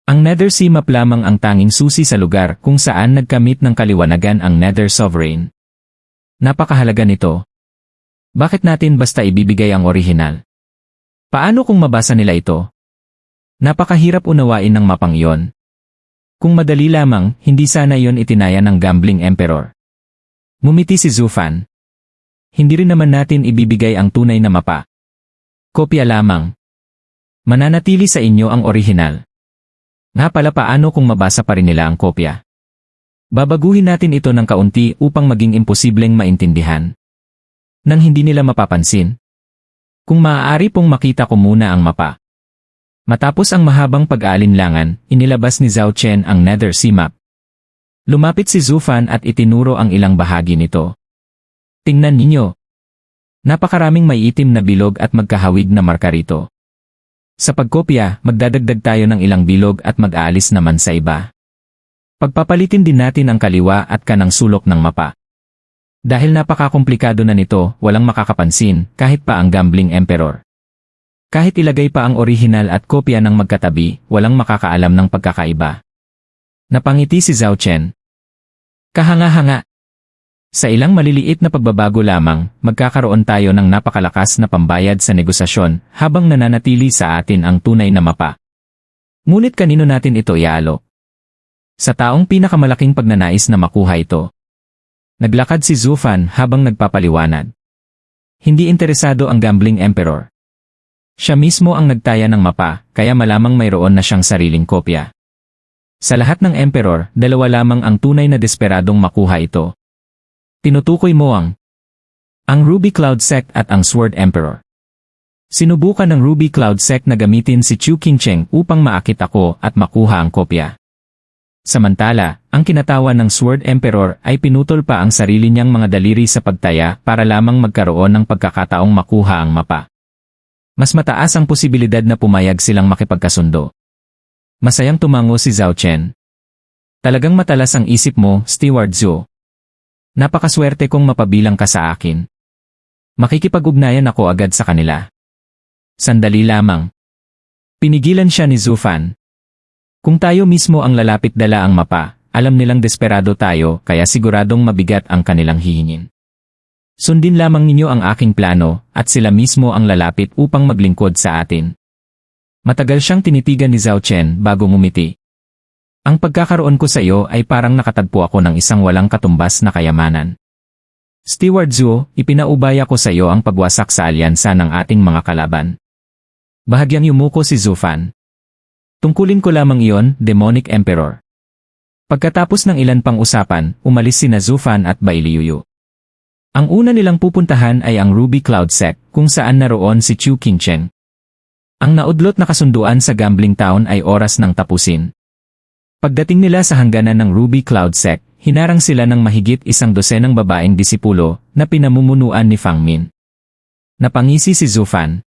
Ang Nether Sea Map lamang ang tanging susi sa lugar kung saan nagkamit ng kaliwanagan ang Nether Sovereign. Napakahalaga nito. Bakit natin basta ibibigay ang orihinal? Paano kung mabasa nila ito? Napakahirap unawain ng mapang iyon. Kung madali lamang, hindi sana iyon itinaya ng Gambling Emperor. Mumiti si Zufan. Hindi rin naman natin ibibigay ang tunay na mapa. Kopya lamang. Mananatili sa inyo ang orihinal. Nga pala, paano kung mabasa pa rin nila ang kopya? Babaguhin natin ito ng kaunti upang maging imposibleng maintindihan. Nang hindi nila mapapansin. Kung maaari pong makita ko muna ang mapa. Matapos ang mahabang pag-aalinlangan, inilabas ni Zhao Chen ang Nether Sea Map. Lumapit si Zufan at itinuro ang ilang bahagi nito. Tingnan ninyo. Napakaraming may itim na bilog at magkahawig na marka rito. Sa pagkopya, magdadagdag tayo ng ilang bilog at mag-aalis naman sa iba. Pagpapalitin din natin ang kaliwa at kanang sulok ng mapa. Dahil napakakomplikado na nito, walang makakapansin, kahit pa ang Gambling Emperor. Kahit ilagay pa ang orihinal at kopya ng magkatabi, walang makakaalam ng pagkakaiba. Napangiti si Zhao Chen. Kahanga-hanga. Sa ilang maliliit na pagbabago lamang, magkakaroon tayo ng napakalakas na pambayad sa negosasyon habang nananatili sa atin ang tunay na mapa. Ngunit kanino natin ito iaalok? Sa taong pinakamalaking pagnanais na makuha ito. Naglakad si Zufan habang nagpapaliwanag. Hindi interesado ang Gambling Emperor. Siya mismo ang nagtaya ng mapa, kaya malamang mayroon na siyang sariling kopya. Sa lahat ng Emperor, 2 lamang ang tunay na desperadong makuha ito. Tinutukoy mo ang Ruby Cloud Sect at ang Sword Emperor. Sinubukan ng Ruby Cloud Sect na gamitin si Chu Qingcheng upang maakit ako at makuha ang kopya. Samantala, ang kinatawan ng Sword Emperor ay pinutol pa ang sarili niyang mga daliri sa pagtaya para lamang magkaroon ng pagkakataong makuha ang mapa. Mas mataas ang posibilidad na pumayag silang makipagkasundo. Masayang tumango si Zhao Chen. Talagang matalas ang isip mo, Steward Zhu. Napakaswerte kong mapabilang ka sa akin. Makikipag-ugnayan ako agad sa kanila. Sandali lamang. Pinigilan siya ni Zufan. Kung tayo mismo ang lalapit dala ang mapa, alam nilang desperado tayo kaya siguradong mabigat ang kanilang hihingin. Sundin lamang ninyo ang aking plano at sila mismo ang lalapit upang maglingkod sa atin. Matagal siyang tinitigan ni Zhao Chen bago ngumiti. Ang pagkakaroon ko sa iyo ay parang nakatagpo ako ng isang walang katumbas na kayamanan. Steward Zhu, ipinaubaya ko sa iyo ang pagwasak sa alyansa ng ating mga kalaban. Bahagyang yumuko si Zufan. Tungkulin ko lamang iyon, Demonic Emperor. Pagkatapos ng ilan pang usapan, umalis sina Zufan at Bai Liuyu. Ang una nilang pupuntahan ay ang Ruby Cloud Sect, kung saan naroon si Chu Qingcheng. Ang naudlot na kasunduan sa Gambling Town ay oras ng tapusin. Pagdating nila sa hangganan ng Ruby Cloud Sect, hinarang sila ng mahigit 12 babaeng disipulo na pinamumunuan ni Fang Min. Napangisi si Zufan.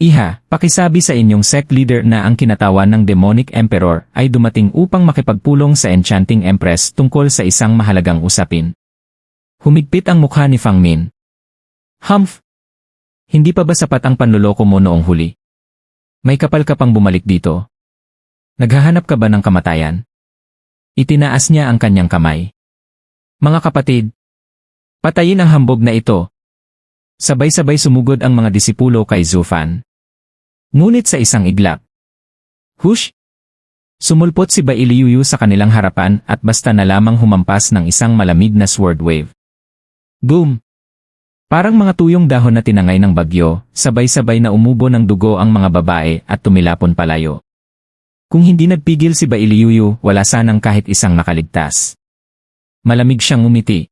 Iha, pakisabi sa inyong sect leader na ang kinatawan ng Demonic Emperor ay dumating upang makipagpulong sa Enchanting Empress tungkol sa isang mahalagang usapin. Humigpit ang mukha ni Fang Min. Humph! Hindi pa ba sapat ang panloloko mo noong huli? May kapal ka pang bumalik dito. Naghahanap ka ba ng kamatayan? Itinaas niya ang kanyang kamay. Mga kapatid, patayin ang hambog na ito. Sabay-sabay sumugod ang mga disipulo kay Zufan. Ngunit sa isang iglap. Hush! Sumulpot si Bai Liuyu sa kanilang harapan at basta na lamang humampas ng isang malamig na sword wave. Boom! Parang mga tuyong dahon na tinangay ng bagyo, sabay-sabay na umubo ng dugo ang mga babae at tumilapon palayo. Kung hindi nagpigil si Bai Liuyu, wala sanang kahit isang nakaligtas. Malamig siyang umiti.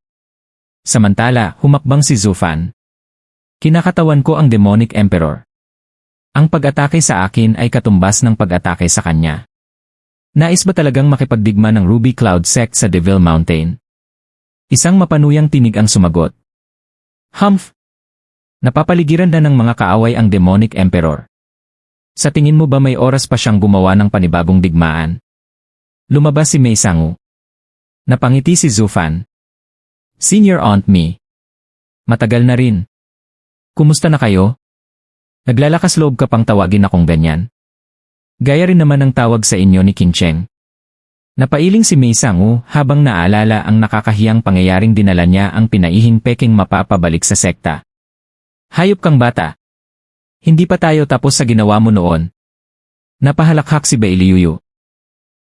Samantala, humakbang si Zhu Fan. Kinakatawan ko ang Demonic Emperor. Ang pag-atake sa akin ay katumbas ng pag-atake sa kanya. Nais ba talagang makipagdigma ng Ruby Cloud Sect sa Devil Mountain? Isang mapanuyang tinig ang sumagot. Humph! Napapaligiran na ng mga kaaway ang Demonic Emperor. Sa tingin mo ba may oras pa siyang gumawa ng panibagong digmaan? Lumabas si Mei Sangu. Napangiti si Zhu Fan. Senior Aunt Mi. Matagal na rin. Kumusta na kayo? Naglalakas loob ka pang tawagin akong ganyan. Gaya rin naman ang tawag sa inyo ni King Cheng. Napailing si Mei Sangu habang naalala ang nakakahiyang pangyayaring dinala niya ang pinaihing peking mapapabalik sa sekta. Hayop kang bata. Hindi pa tayo tapos sa ginawa mo noon. Napahalakhak si Bai Liuyu.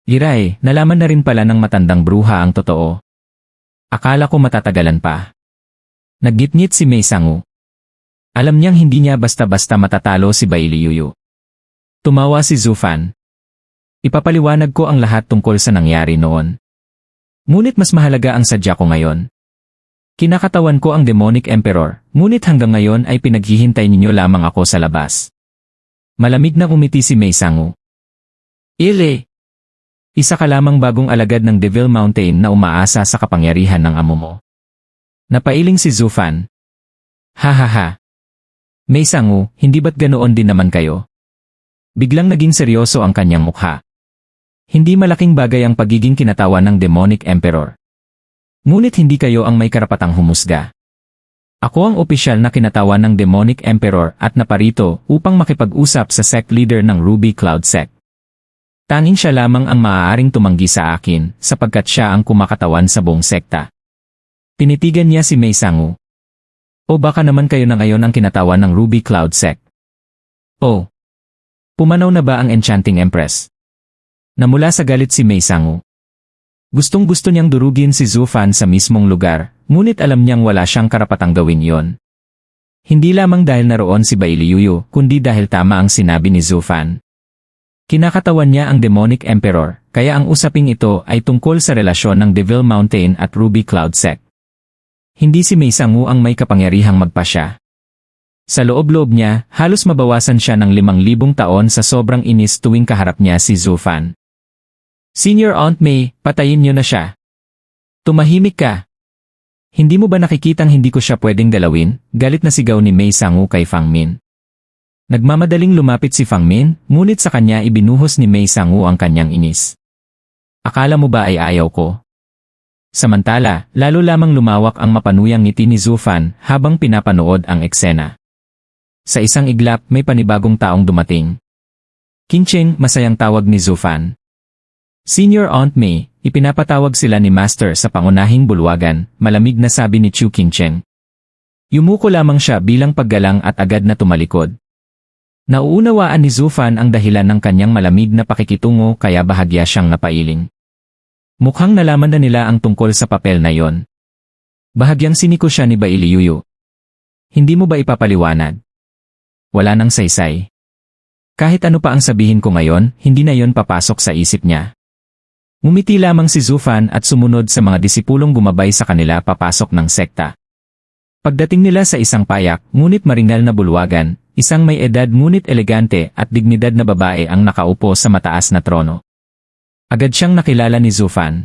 Iray, nalaman na rin pala ng matandang bruha ang totoo. Akala ko matatagalan pa. Naggitngit si Mei Sangu. Alam niyang hindi niya basta-basta matatalo si Bai Liuyu. Tumawa si Zhu Fan. Ipapaliwanag ko ang lahat tungkol sa nangyari noon. Ngunit mas mahalaga ang sadya ko ngayon. Kinakatawan ko ang Demonic Emperor, ngunit hanggang ngayon ay pinaghihintay ninyo lamang ako sa labas. Malamig na umiti si Mei Sangu. Ile! Isa ka lamang bagong alagad ng Devil Mountain na umaasa sa kapangyarihan ng amo mo. Napailing si Zhu Fan. Ha ha ha. Mei Sangu, hindi ba't ganoon din naman kayo? Biglang naging seryoso ang kanyang mukha. Hindi malaking bagay ang pagiging kinatawan ng Demonic Emperor. Ngunit hindi kayo ang may karapatang humusga. Ako ang opisyal na kinatawan ng Demonic Emperor at naparito upang makipag-usap sa sect leader ng Ruby Cloud Sect. Tanging siya lamang ang maaaring tumanggi sa akin sapagkat siya ang kumakatawan sa buong sekta. Tinitigan niya si Mei Sangu. O baka naman kayo na ngayon ang kinatawan ng Ruby Cloud Sect. Oh! Pumanaw na ba ang Enchanting Empress? Namula sa galit si Mei Sangu. Gustong-gusto niyang durugin si Zhu Fan sa mismong lugar, ngunit alam niyang wala siyang karapatang gawin yon. Hindi lamang dahil naroon si Bai Liuyu, kundi dahil tama ang sinabi ni Zhu Fan. Kinakatawan niya ang Demonic Emperor, kaya ang usaping ito ay tungkol sa relasyon ng Devil Mountain at Ruby Cloud Sect. Hindi si Mei Sangu ang may kapangyarihang magpasya. Sa loob-loob niya, halos mabawasan siya ng 5,000 taon sa sobrang inis tuwing kaharap niya si Zhu Fan. Senior Aunt Mei, patayin niyo na siya. Tumahimik ka. Hindi mo ba nakikitang hindi ko siya pwedeng galawin? Galit na sigaw ni Mei Sangu kay Fang Min. Nagmamadaling lumapit si Fang Min, ngunit sa kanya ibinuhos ni Mei Sangu ang kanyang inis. Akala mo ba ay ayaw ko? Samantala, lalo lamang lumawak ang mapanuyang ngiti ni Zhu Fan habang pinapanood ang eksena. Sa isang iglap, may panibagong taong dumating. King Cheng, masayang tawag ni Zhu Fan. Senior Aunt Mei, ipinapatawag sila ni Master sa pangunahing bulwagan, malamig na sabi ni Chu King Cheng. Yumuko lamang siya bilang paggalang at agad na tumalikod. Nauunawaan ni Zhu Fan ang dahilan ng kanyang malamig na pakikitungo kaya bahagya siyang napailing. Mukhang nalaman na nila ang tungkol sa papel na yon. Bahagyang siniko siya ni Bai Liuyu. Hindi mo ba ipapaliwanag? Wala nang saysay. Kahit ano pa ang sabihin ko ngayon, hindi na yon papasok sa isip niya. Ngumiti lamang si Zhu Fan at sumunod sa mga disipulong gumabay sa kanila papasok ng sekta. Pagdating nila sa isang payak, ngunit maringal na bulwagan, isang may edad ngunit elegante at dignidad na babae ang nakaupo sa mataas na trono. Agad siyang nakilala ni Zhu Fan.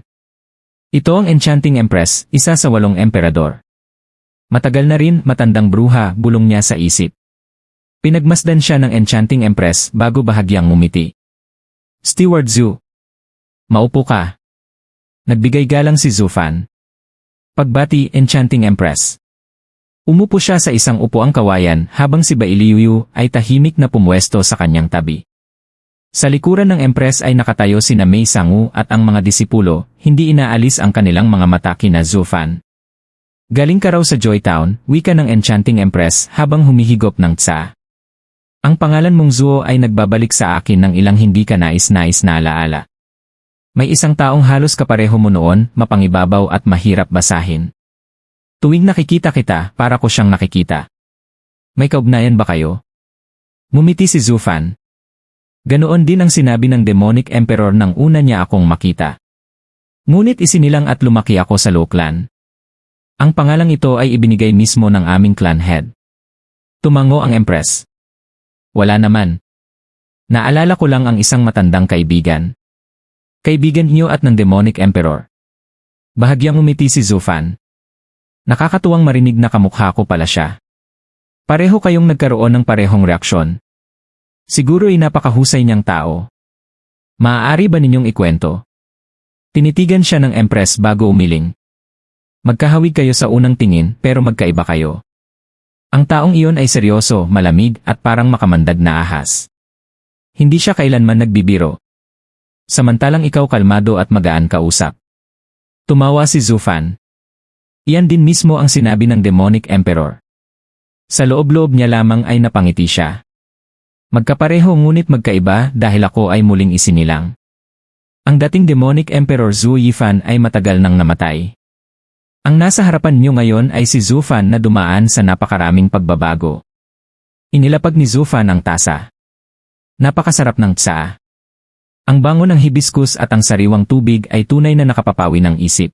Ito ang Enchanting Empress, isa sa 8 emperador. Matagal na rin, matandang bruha, bulong niya sa isip. Pinagmasdan siya ng Enchanting Empress bago bahagyang ngumiti. Steward Zhu. Maupo ka. Nagbigay galang si Zhu Fan. Pagbati, Enchanting Empress. Umupo siya sa isang upuang kawayan habang si Bai Liuyu ay tahimik na pumwesto sa kanyang tabi. Sa likuran ng Empress ay nakatayo sina Mei Sangu at ang mga disipulo, hindi inaalis ang kanilang mga mata kina Zhu Fan. Galing ka raw sa Joy Town, wika ng Enchanting Empress habang humihigop ng tsa. Ang pangalan mong Zuo ay nagbabalik sa akin ng ilang hindi ka nais-nais na alaala. May isang taong halos kapareho mo noon, mapangibabaw at mahirap basahin. Tuwing nakikita kita, para ko siyang nakikita. May kaugnayan ba kayo? Ngumiti si Zufan. Ganoon din ang sinabi ng Demonic Emperor nang una niya akong makita. Ngunit isinilang at lumaki ako sa Low Clan. Ang pangalang ito ay ibinigay mismo ng aming clan head. Tumango ang Empress. Wala naman. Naalala ko lang ang isang matandang kaibigan. Kaibigan niyo at ng Demonic Emperor. Bahagyang umiti si Zufan. Nakakatuwang marinig na kamukha ko pala siya. Pareho kayong nagkaroon ng parehong reaksyon. Siguro ay napakahusay niyang tao. Maaari ba ninyong ikwento? Tinitigan siya ng Empress bago umiling. Magkahawig kayo sa unang tingin pero magkaiba kayo. Ang taong iyon ay seryoso, malamig at parang makamandag na ahas. Hindi siya kailanman nagbibiro. Samantalang ikaw kalmado at magaan kausap. Tumawa si Zufan. Iyan din mismo ang sinabi ng Demonic Emperor. Sa loob-loob niya lamang ay napangiti siya. Magkapareho ngunit magkaiba dahil ako ay muling isinilang. Ang dating Demonic Emperor Zhu Yifan ay matagal nang namatay. Ang nasa harapan niyo ngayon ay si Zufan na dumaan sa napakaraming pagbabago. Inilapag ni Zufan ang tasa. Napakasarap ng tsaa. Ang bango ng hibiscus at ang sariwang tubig ay tunay na nakapapawi ng isip.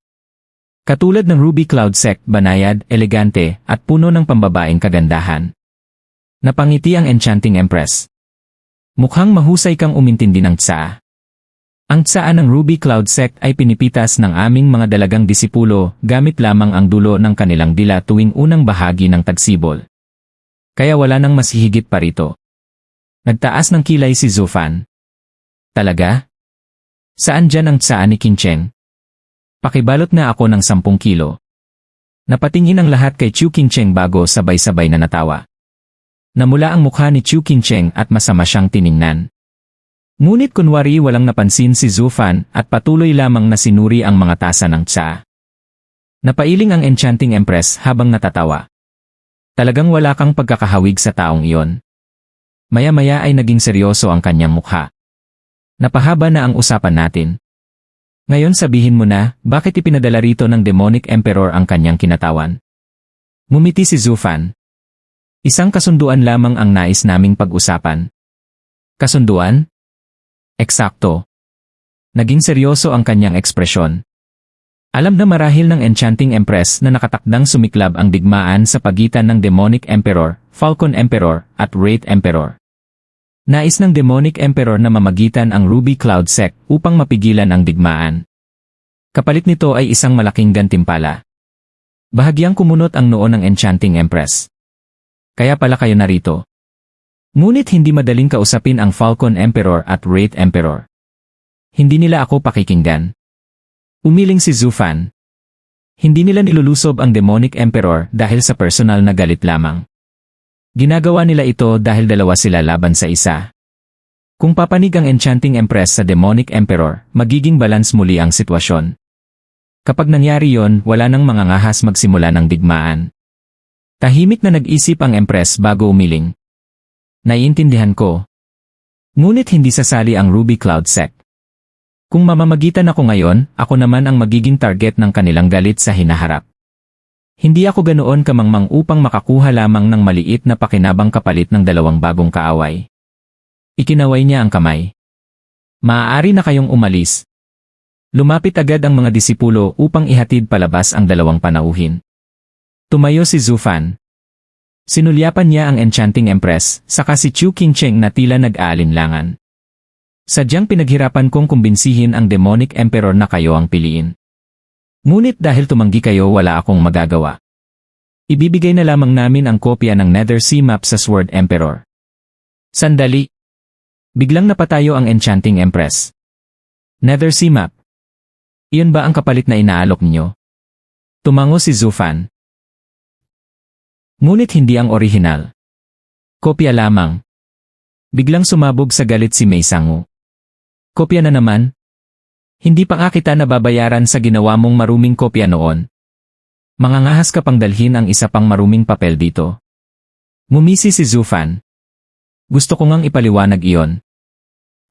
Katulad ng Ruby Cloud Sect, banayad, elegante, at puno ng pambabaeng kagandahan. Napangiti ang Enchanting Empress. Mukhang mahusay kang umintindi ng tsaa. Ang tsaa ng Ruby Cloud Sect ay pinipitas ng aming mga dalagang disipulo gamit lamang ang dulo ng kanilang dila tuwing unang bahagi ng tagsibol. Kaya wala nang mas hihigit pa rito. Nagtaas ng kilay si Zufan. Talaga? Saan dyan ang tsaa ni Qingcheng? Pakibalot na ako ng 10 kilo. Napatingin ang lahat kay Chu Qingcheng bago sabay-sabay na natawa. Namula ang mukha ni Chu Qingcheng at masama siyang tiningnan. Ngunit kunwari walang napansin si Zufan at patuloy lamang na sinuri ang mga tasa ng tsaa. Napailing ang Enchanting Empress habang natatawa. Talagang wala kang pagkakahawig sa taong iyon. Maya-maya ay naging seryoso ang kanyang mukha. Napahaba na ang usapan natin. Ngayon sabihin mo na, bakit ipinadala rito ng Demonic Emperor ang kanyang kinatawan? Ngumiti si Zufan. Isang kasunduan lamang ang nais naming pag-usapan. Kasunduan? Eksakto. Naging seryoso ang kanyang ekspresyon. Alam na marahil ng Enchanting Empress na nakatakdang sumiklab ang digmaan sa pagitan ng Demonic Emperor, Falcon Emperor, at Wraith Emperor. Nais ng Demonic Emperor na mamagitan ang Ruby Cloud Sect upang mapigilan ang digmaan. Kapalit nito ay isang malaking gantimpala. Bahagyang kumunot ang noo ng Enchanting Empress. Kaya pala kayo narito. Ngunit hindi madaling kausapin ang Falcon Emperor at Wraith Emperor. Hindi nila ako pakikinggan. Umiling si Zufan. Hindi nila nilulusob ang Demonic Emperor dahil sa personal na galit lamang. Ginagawa nila ito dahil dalawa sila laban sa isa. Kung papanig ang Enchanting Empress sa Demonic Emperor, magiging balance muli ang sitwasyon. Kapag nangyari yon, wala nang mangangahas magsimula ng digmaan. Tahimik na nag-isip ang Empress bago umiling. Naiintindihan ko. Ngunit hindi sasali ang Ruby Cloud Sect. Kung mamamagitan ako ngayon, ako naman ang magiging target ng kanilang galit sa hinaharap. Hindi ako ganoon kamangmang upang makakuha lamang ng maliit na pakinabang kapalit ng dalawang bagong kaaway. Ikinaway niya ang kamay. Maaari na kayong umalis. Lumapit agad ang mga disipulo upang ihatid palabas ang dalawang panauhin. Tumayo si Zufan. Sinulyapan niya ang Enchanting Empress, saka si Chu Qingcheng na tila nag-aalinlangan. Sadyang pinaghirapan kong kumbinsihin ang Demonic Emperor na kayo ang piliin. Ngunit dahil tumanggi kayo wala akong magagawa. Ibibigay na lamang namin ang kopya ng Nether Sea Map sa Sword Emperor. Sandali. Biglang napatayo ang Enchanting Empress. Nether Sea Map. Iyon ba ang kapalit na inaalok niyo? Tumango si Zufan. Ngunit hindi ang orihinal. Kopya lamang. Biglang sumabog sa galit si Mei Sangu. Kopya na naman? Hindi pa nga kita nababayaran sa ginawa mong maruming kopya noon. Mangangahas ka pang dalhin ang isa pang maruming papel dito. Ngumisi si Zufan. Gusto ko ngang ipaliwanag iyon.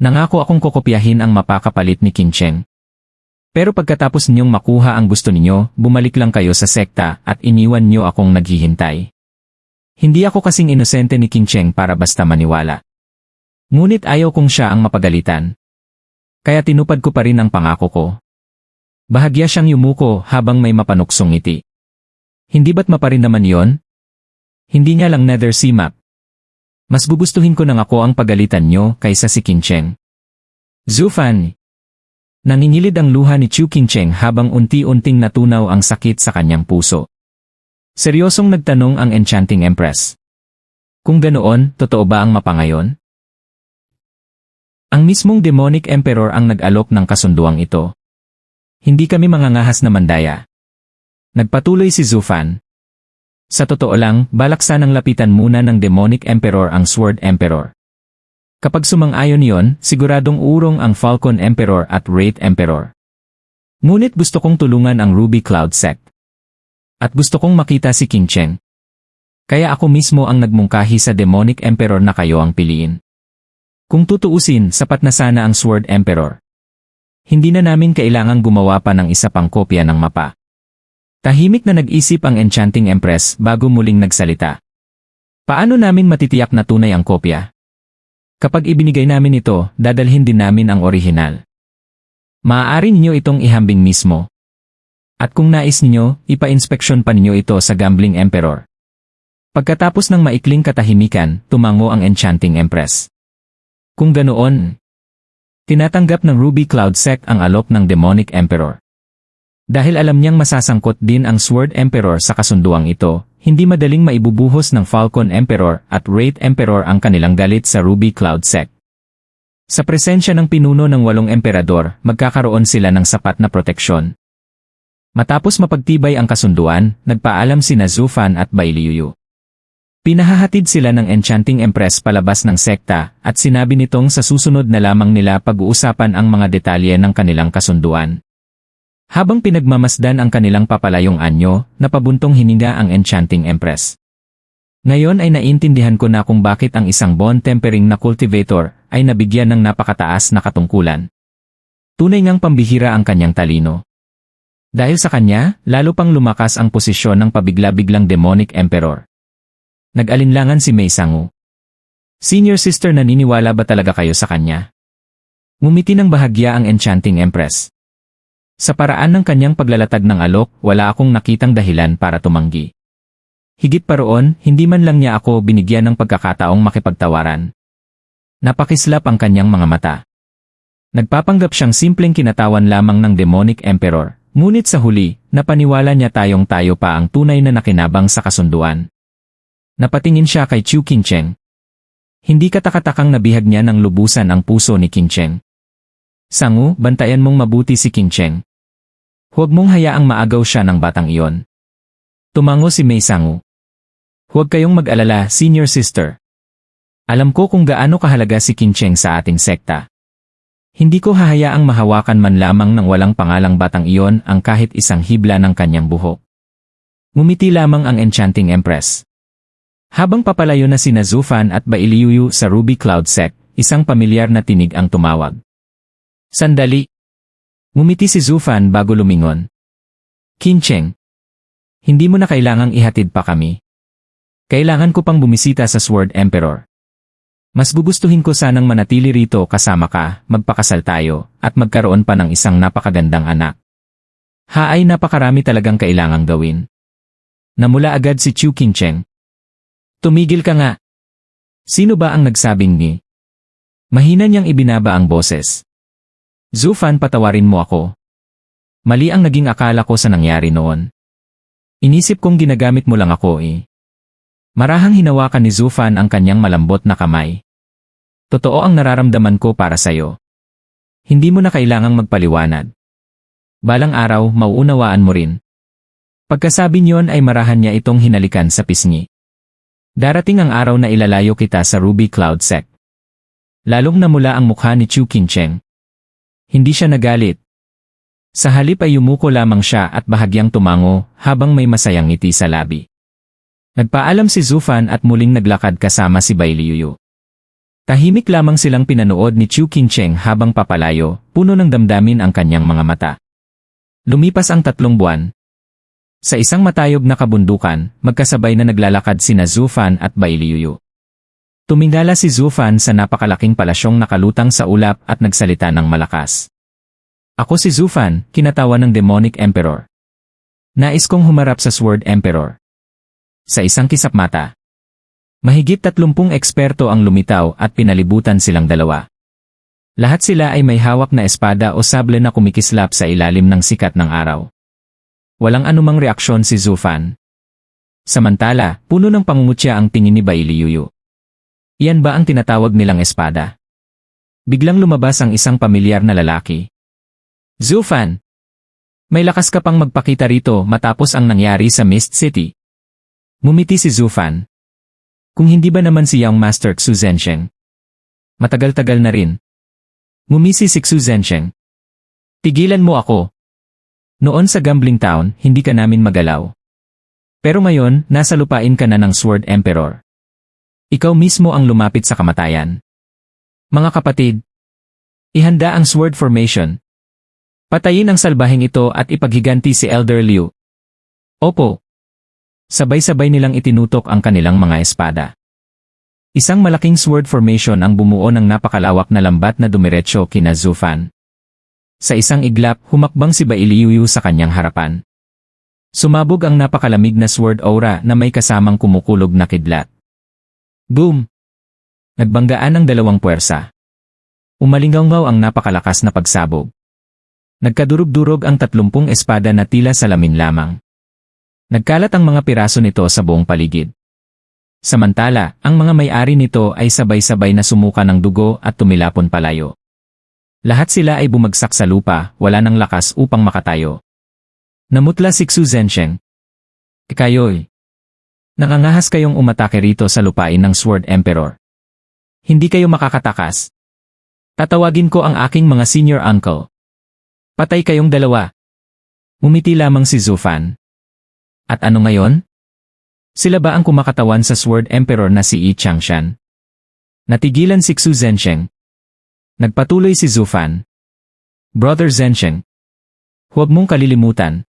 Nangako akong kokopyahin ang mapakapalit ni Qingcheng. Pero pagkatapos ninyong makuha ang gusto ninyo, bumalik lang kayo sa sekta at iniwan niyo akong naghihintay. Hindi ako kasing inosente ni King Cheng para basta maniwala. Ngunit ayaw kong siya ang mapagalitan. Kaya tinupad ko pa rin ang pangako ko. Bahagya siyang yumuko habang may mapanuksong ngiti. Hindi ba't maparin naman yon? Hindi nga lang Nether Sea Map. Mas gugustuhin ko nang ako ang pagalitan nyo kaysa si King Cheng. Zufan. Nanginilid ang luha ni Chu King Cheng habang unti-unting natunaw ang sakit sa kanyang puso. Seryosong nagtanong ang Enchanting Empress. Kung ganoon, totoo ba ang mapa ngayon? Ang mismong Demonic Emperor ang nag-alok ng kasunduang ito. Hindi kami mangangahas na mandaya. Nagpatuloy si Zufan. Sa totoo lang, balak sanang lapitan muna ng Demonic Emperor ang Sword Emperor. Kapag sumang-ayon yon, siguradong urong ang Falcon Emperor at Wraith Emperor. Ngunit gusto kong tulungan ang Ruby Cloud Sect. At gusto kong makita si King Cheng. Kaya ako mismo ang nagmungkahi sa Demonic Emperor na kayo ang piliin. Kung tutuusin, sapat na sana ang Sword Emperor. Hindi na namin kailangang gumawa pa ng isa pang kopya ng mapa. Tahimik na nag-isip ang Enchanting Empress bago muling nagsalita. Paano namin matitiyak na tunay ang kopya? Kapag ibinigay namin ito, dadalhin din namin ang orihinal. Maaari ninyo itong ihambing mismo. At kung nais ninyo, ipa-inspeksyon pa ninyo ito sa Gambling Emperor. Pagkatapos ng maikling katahimikan, tumango ang Enchanting Empress. Kung ganoon, tinatanggap ng Ruby Cloud Sect ang alok ng Demonic Emperor. Dahil alam niyang masasangkot din ang Sword Emperor sa kasunduang ito, hindi madaling maibubuhos ng Falcon Emperor at Wraith Emperor ang kanilang galit sa Ruby Cloud Sect. Sa presensya ng pinuno ng 8 emperador, magkakaroon sila ng sapat na proteksyon. Matapos mapagtibay ang kasunduan, nagpaalam sina Zufan at Bailiuyu. Pinahahatid sila ng Enchanting Empress palabas ng sekta at sinabi nitong sa susunod na lamang nila pag-uusapan ang mga detalye ng kanilang kasunduan. Habang pinagmamasdan ang kanilang papalayong anyo, napabuntong hininga ang Enchanting Empress. Ngayon ay naintindihan ko na kung bakit ang isang bone tempering na cultivator ay nabigyan ng napakataas na katungkulan. Tunay ngang pambihira ang kanyang talino. Dahil sa kanya, lalo pang lumakas ang posisyon ng pabigla-biglang Demonic Emperor. Nag-alinlangan si Mei Sangu. Senior sister, naniniwala ba talaga kayo sa kanya? Ngumiti ng bahagya ang Enchanting Empress. Sa paraan ng kanyang paglalatag ng alok, wala akong nakitang dahilan para tumanggi. Higit pa roon, hindi man lang niya ako binigyan ng pagkakataong makipagtawaran. Napakislap ang kanyang mga mata. Nagpapanggap siyang simpleng kinatawan lamang ng Demonic Emperor, ngunit sa huli, napaniwala niya tayong tayo pa ang tunay na nakinabang sa kasunduan. Napatingin siya kay Chu King Cheng. Hindi katakatakang nabihag niya ng lubusan ang puso ni King Cheng. Sangu, bantayan mong mabuti si King Cheng. Huwag mong hayaang maagaw siya ng batang iyon. Tumango si Mei Sangu. Huwag kayong mag-alala, senior sister. Alam ko kung gaano kahalaga si King Cheng sa ating sekta. Hindi ko hahayaang mahawakan man lamang ng walang pangalang batang iyon ang kahit isang hibla ng kanyang buhok. Ngumiti lamang ang Enchanting Empress. Habang papalayo na sina Zufan at Bailiuyu sa Ruby Cloud Sect, isang pamilyar na tinig ang tumawag. Sandali. Ngumiti si Zufan bago lumingon. King Cheng. Hindi mo na kailangang ihatid pa kami. Kailangan ko pang bumisita sa Sword Emperor. Mas gugustuhin ko sanang manatili rito kasama ka, magpakasal tayo, at magkaroon pa ng isang napakagandang anak. Ay napakarami talagang kailangang gawin. Namula agad si Chu King Cheng. Tumigil ka nga. Sino ba ang nagsabing ni? Mahina niyang ibinaba ang boses. Zufan, patawarin mo ako. Mali ang naging akala ko sa nangyari noon. Inisip kong ginagamit mo lang ako eh. Marahang hinawakan ni Zufan ang kanyang malambot na kamay. Totoo ang nararamdaman ko para sa'yo. Hindi mo na kailangang magpaliwanag. Balang araw, mauunawaan mo rin. Pagkasabi niyon ay marahan niya itong hinalikan sa pisngi. Darating ang araw na ilalayo kita sa Ruby Cloud Sect. Lalong namula ang mukha ni Chu King Cheng. Hindi siya nagalit. Sa halip ay yumuko lamang siya at bahagyang tumango habang may masayang ngiti sa labi. Nagpaalam si Zufan at muling naglakad kasama si Bailiuyu. Tahimik lamang silang pinanood ni Chu King Cheng habang papalayo, puno ng damdamin ang kanyang mga mata. Lumipas ang 3 buwan. Sa isang matayog na kabundukan, magkasabay na naglalakad sina Zufan at Bailiyuyu. Tumingala si Zufan sa napakalaking palasyong nakalutang sa ulap at nagsalita ng malakas. Ako si Zufan, kinatawa ng Demonic Emperor. Nais kong humarap sa Sword Emperor. Sa isang kisap mata. Mahigit 30 eksperto ang lumitaw at pinalibutan silang dalawa. Lahat sila ay may hawak na espada o sable na kumikislap sa ilalim ng sikat ng araw. Walang anumang reaksyon si Zufan. Samantala, puno ng pangungutya ang tingin ni Bailiyuyu. Iyan ba ang tinatawag nilang espada? Biglang lumabas ang isang pamilyar na lalaki. Zufan! May lakas ka pang magpakita rito matapos ang nangyari sa Mist City. Ngumiti si Zufan. Kung hindi ba naman si Young Master Xu Zhensheng? Matagal-tagal na rin. Ngumisi si Xu Zhensheng. Tigilan mo ako. Noon sa Gambling Town, hindi ka namin magalaw. Pero ngayon, nasa lupain ka na ng Sword Emperor. Ikaw mismo ang lumapit sa kamatayan. Mga kapatid, ihanda ang Sword Formation. Patayin ang salbaheng ito at ipaghiganti si Elder Liu. Opo. Sabay-sabay nilang itinutok ang kanilang mga espada. Isang malaking sword formation ang bumuo ng napakalawak na lambat na dumiretso kina Zufan. Sa isang iglap, humakbang si Bailiyuyu sa kanyang harapan. Sumabog ang napakalamig na sword aura na may kasamang kumukulog na kidlat. Boom! Nagbanggaan ang dalawang puwersa. Umalingaw ang napakalakas na pagsabog. Nagkadurog-durog ang 30 espada na tila salamin lamang. Nagkalat ang mga piraso nito sa buong paligid. Samantala, ang mga may-ari nito ay sabay-sabay na sumuka ng dugo at tumilapon palayo. Lahat sila ay bumagsak sa lupa, wala ng lakas upang makatayo. Namutla si Xu Zhensheng. Kayo'y. Nakangahas kayong umatake rito sa lupain ng Sword Emperor. Hindi kayo makakatakas. Tatawagin ko ang aking mga senior uncle. Patay kayong dalawa. Ngumiti lamang si Zufan. At ano ngayon? Sila ba ang kumakatawan sa Sword Emperor na si Yi Changshan? Natigilan si Xu Zhensheng. Nagpatuloy si Zufan. Brother Zhensheng. Huwag mong kalilimutan.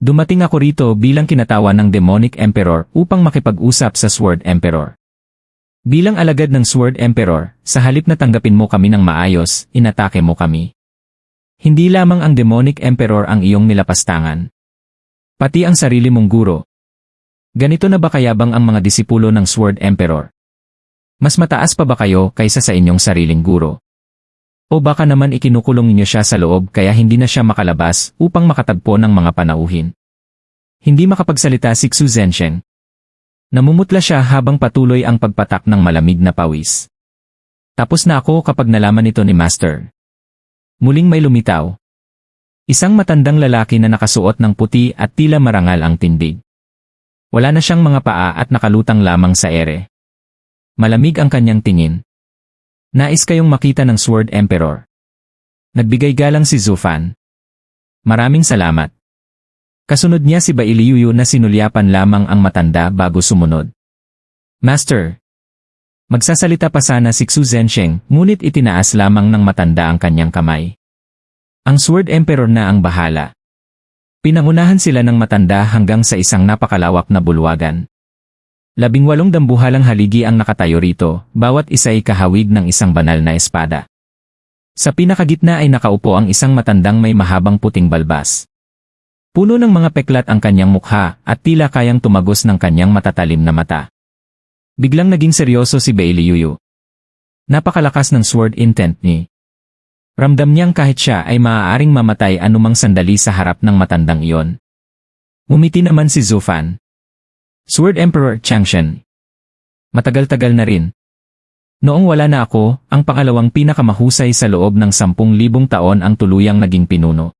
Dumating ako rito bilang kinatawan ng Demonic Emperor upang makipag-usap sa Sword Emperor. Bilang alagad ng Sword Emperor, sa halip na tanggapin mo kami ng maayos, inatake mo kami. Hindi lamang ang Demonic Emperor ang iyong nilapastangan. Pati ang sarili mong guro. Ganito na ba kayabang ang mga disipulo ng Sword Emperor? Mas mataas pa ba kayo kaysa sa inyong sariling guro? O baka naman ikinukulong niyo siya sa loob kaya hindi na siya makalabas upang makatagpo ng mga panauhin. Hindi makapagsalita si Xu Zhensheng. Namumutla siya habang patuloy ang pagpatak ng malamig na pawis. Tapos na ako kapag nalaman ito ni Master. Muling may lumitaw. Isang matandang lalaki na nakasuot ng puti at tila marangal ang tindig. Wala na siyang mga paa at nakalutang lamang sa ere. Malamig ang kanyang tingin. Nais kayong makita ng Sword Emperor. Nagbigay galang si Zufan. Maraming salamat. Kasunod niya si Bailiyuyu na sinulyapan lamang ang matanda bago sumunod. Master. Magsasalita pa sana si Xu Zhensheng, ngunit itinaas lamang ng matanda ang kanyang kamay. Ang Sword Emperor na ang bahala. Pinangunahan sila ng matanda hanggang sa isang napakalawak na bulwagan. 18 dambuhalang haligi ang nakatayo rito, bawat isa ay kahawig ng isang banal na espada. Sa pinakagitna ay nakaupo ang isang matandang may mahabang puting balbas. Puno ng mga peklat ang kanyang mukha at tila kayang tumagos ng kanyang matatalim na mata. Biglang naging seryoso si Bailiyuyu. Napakalakas ng sword intent ni. Ramdam niyang kahit siya ay maaaring mamatay anumang sandali sa harap ng matandang iyon. Ngumiti naman si Zufan. Sword Emperor Changshan. Matagal-tagal na rin. Noong wala na ako, ang pangalawang pinakamahusay sa loob ng 10,000 taon ang tuluyang naging pinuno.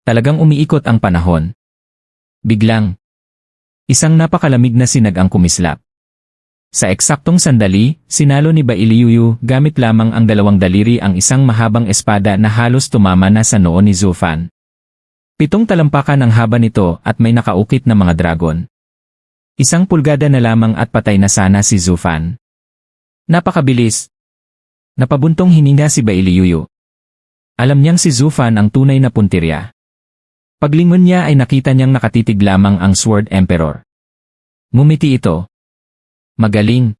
Talagang umiikot ang panahon. Biglang, isang napakalamig na sinag ang kumislap. Sa eksaktong sandali, sinalo ni Bailiyuyu gamit lamang ang 2 daliri ang isang mahabang espada na halos tumama na sa noo ni Zufan. 7 talampakan ang haba nito at may nakaukit na mga dragon. 1 pulgada na lamang at patay na sana si Zufan. Napakabilis. Napabuntong hininga si Bailiyuyu. Alam niyang si Zufan ang tunay na puntirya. Paglingon niya ay nakita niyang nakatitig lamang ang Sword Emperor. Ngumiti ito. Magaling.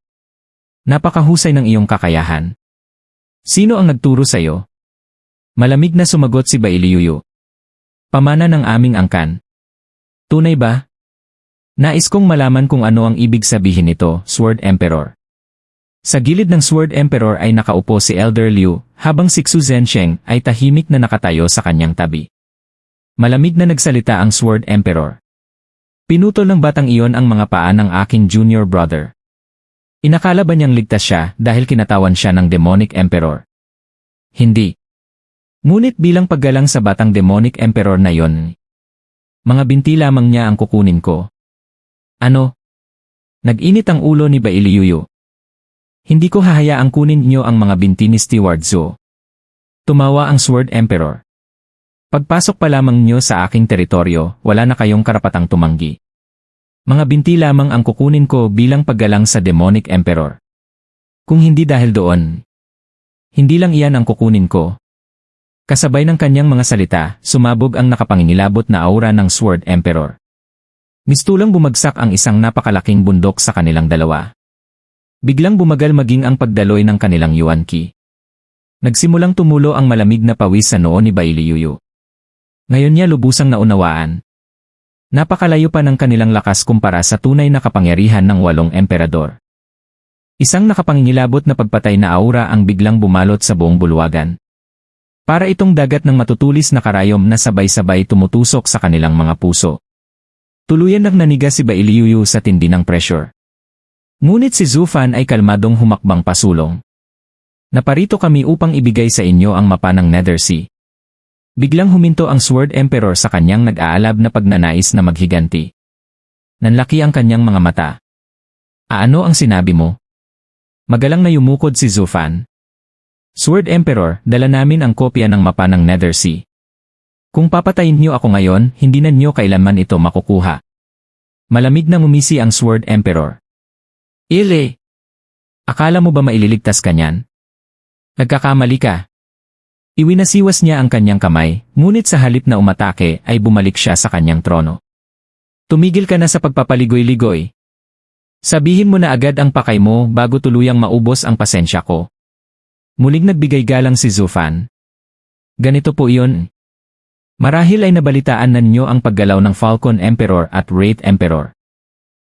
Napakahusay ng iyong kakayahan. Sino ang nagturo sa iyo? Malamig na sumagot si Bailiuyu. Pamana ng aming angkan. Tunay ba? Nais kong malaman kung ano ang ibig sabihin nito, Sword Emperor. Sa gilid ng Sword Emperor ay nakaupo si Elder Liu, habang si Xu Zhensheng ay tahimik na nakatayo sa kanyang tabi. Malamig na nagsalita ang Sword Emperor. Pinutol ng batang iyon ang mga paa ng aking junior brother. Inakala ba niyang ligtas siya dahil kinatawan siya ng Demonic Emperor? Hindi. Ngunit bilang paggalang sa batang Demonic Emperor na yon, mga binti lamang niya ang kukunin ko. Ano? Nag-init ang ulo ni Bailiuyu. Hindi ko hahayaang kunin niyo ang mga binti ni Steward Zhou. Tumawa ang Sword Emperor. Pagpasok pa lamang niyo sa aking teritoryo, wala na kayong karapatang tumanggi. Mga binti lamang ang kukunin ko bilang paggalang sa Demonic Emperor. Kung hindi dahil doon, hindi lang iyan ang kukunin ko. Kasabay ng kanyang mga salita, sumabog ang nakapangingilabot na aura ng Sword Emperor. Mistulang bumagsak ang isang napakalaking bundok sa kanilang dalawa. Biglang bumagal maging ang pagdaloy ng kanilang Yuan Qi. Nagsimulang tumulo ang malamig na pawis sa noo ni Bailiuyu. Ngayon niya lubusang naunawaan. Napakalayo pa ng kanilang lakas kumpara sa tunay na kapangyarihan ng 8 emperador. Isang nakapangingilabot na pagpatay na aura ang biglang bumalot sa buong bulwagan. Para itong dagat ng matutulis na karayom na sabay-sabay tumutusok sa kanilang mga puso. Tuluyan nang naniga si Bailiuyu sa tindi ng pressure. Ngunit si Zhu Fan ay kalmadong humakbang pasulong. Naparito kami upang ibigay sa inyo ang mapa ng Nether Sea. Biglang huminto ang Sword Emperor sa kanyang nag-aalab na pagnanais na maghiganti. Nanlaki ang kanyang mga mata. Ano ang sinabi mo? Magalang na yumukod si Zhu Fan. Sword Emperor, dala namin ang kopya ng mapa ng Nether Sea. Kung papatayin niyo ako ngayon, hindi na niyo kailanman ito makukuha. Malamig na ngumisi ang Sword Emperor. Ile! Akala mo ba maililigtas ka niyan? Nagkakamali ka. Iwinasiwas niya ang kanyang kamay, ngunit sa halip na umatake ay bumalik siya sa kanyang trono. Tumigil ka na sa pagpapaligoy-ligoy. Sabihin mo na agad ang pakay mo bago tuluyang maubos ang pasensya ko. Muling nagbigay galang si Zhu Fan. Ganito po iyon. Marahil ay nabalitaan na ninyo ang paggalaw ng Falcon Emperor at Wraith Emperor.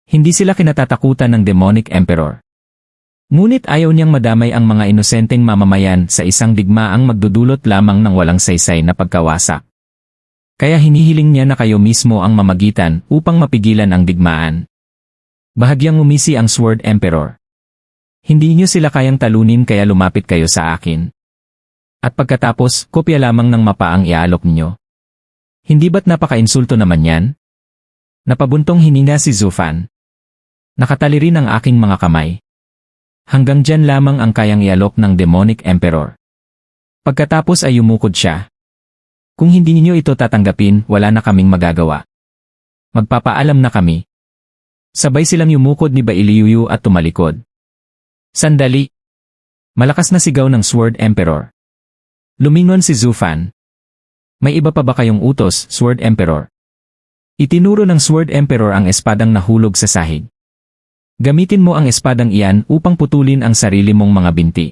Hindi sila kinatatakutan ng Demonic Emperor. Ngunit ayaw niyang madamay ang mga inosenteng mamamayan sa isang digmaang magdudulot lamang ng walang saysay na pagkawasak. Kaya hinihiling niya na kayo mismo ang mamagitan upang mapigilan ang digmaan. Bahagyang umisi ang Sword Emperor. Hindi niyo sila kayang talunin kaya lumapit kayo sa akin. At pagkatapos, kopya lamang ng mapa ang iaalok niyo. Hindi ba't napaka-insulto naman yan? Napabuntong hininga si Zhu Fan. Nakatali rin ang aking mga kamay. Hanggang dyan lamang ang kayang ialok ng Demonic Emperor. Pagkatapos ay yumukod siya. Kung hindi niyo ito tatanggapin, wala na kaming magagawa. Magpapaalam na kami. Sabay silang yumukod ni Bailiuyu at tumalikod. Sandali! Malakas na sigaw ng Sword Emperor. Lumingon si Zhu Fan. May iba pa ba kayong utos, Sword Emperor? Itinuro ng Sword Emperor ang espadang nahulog sa sahig. Gamitin mo ang espadang iyan upang putulin ang sarili mong mga binti.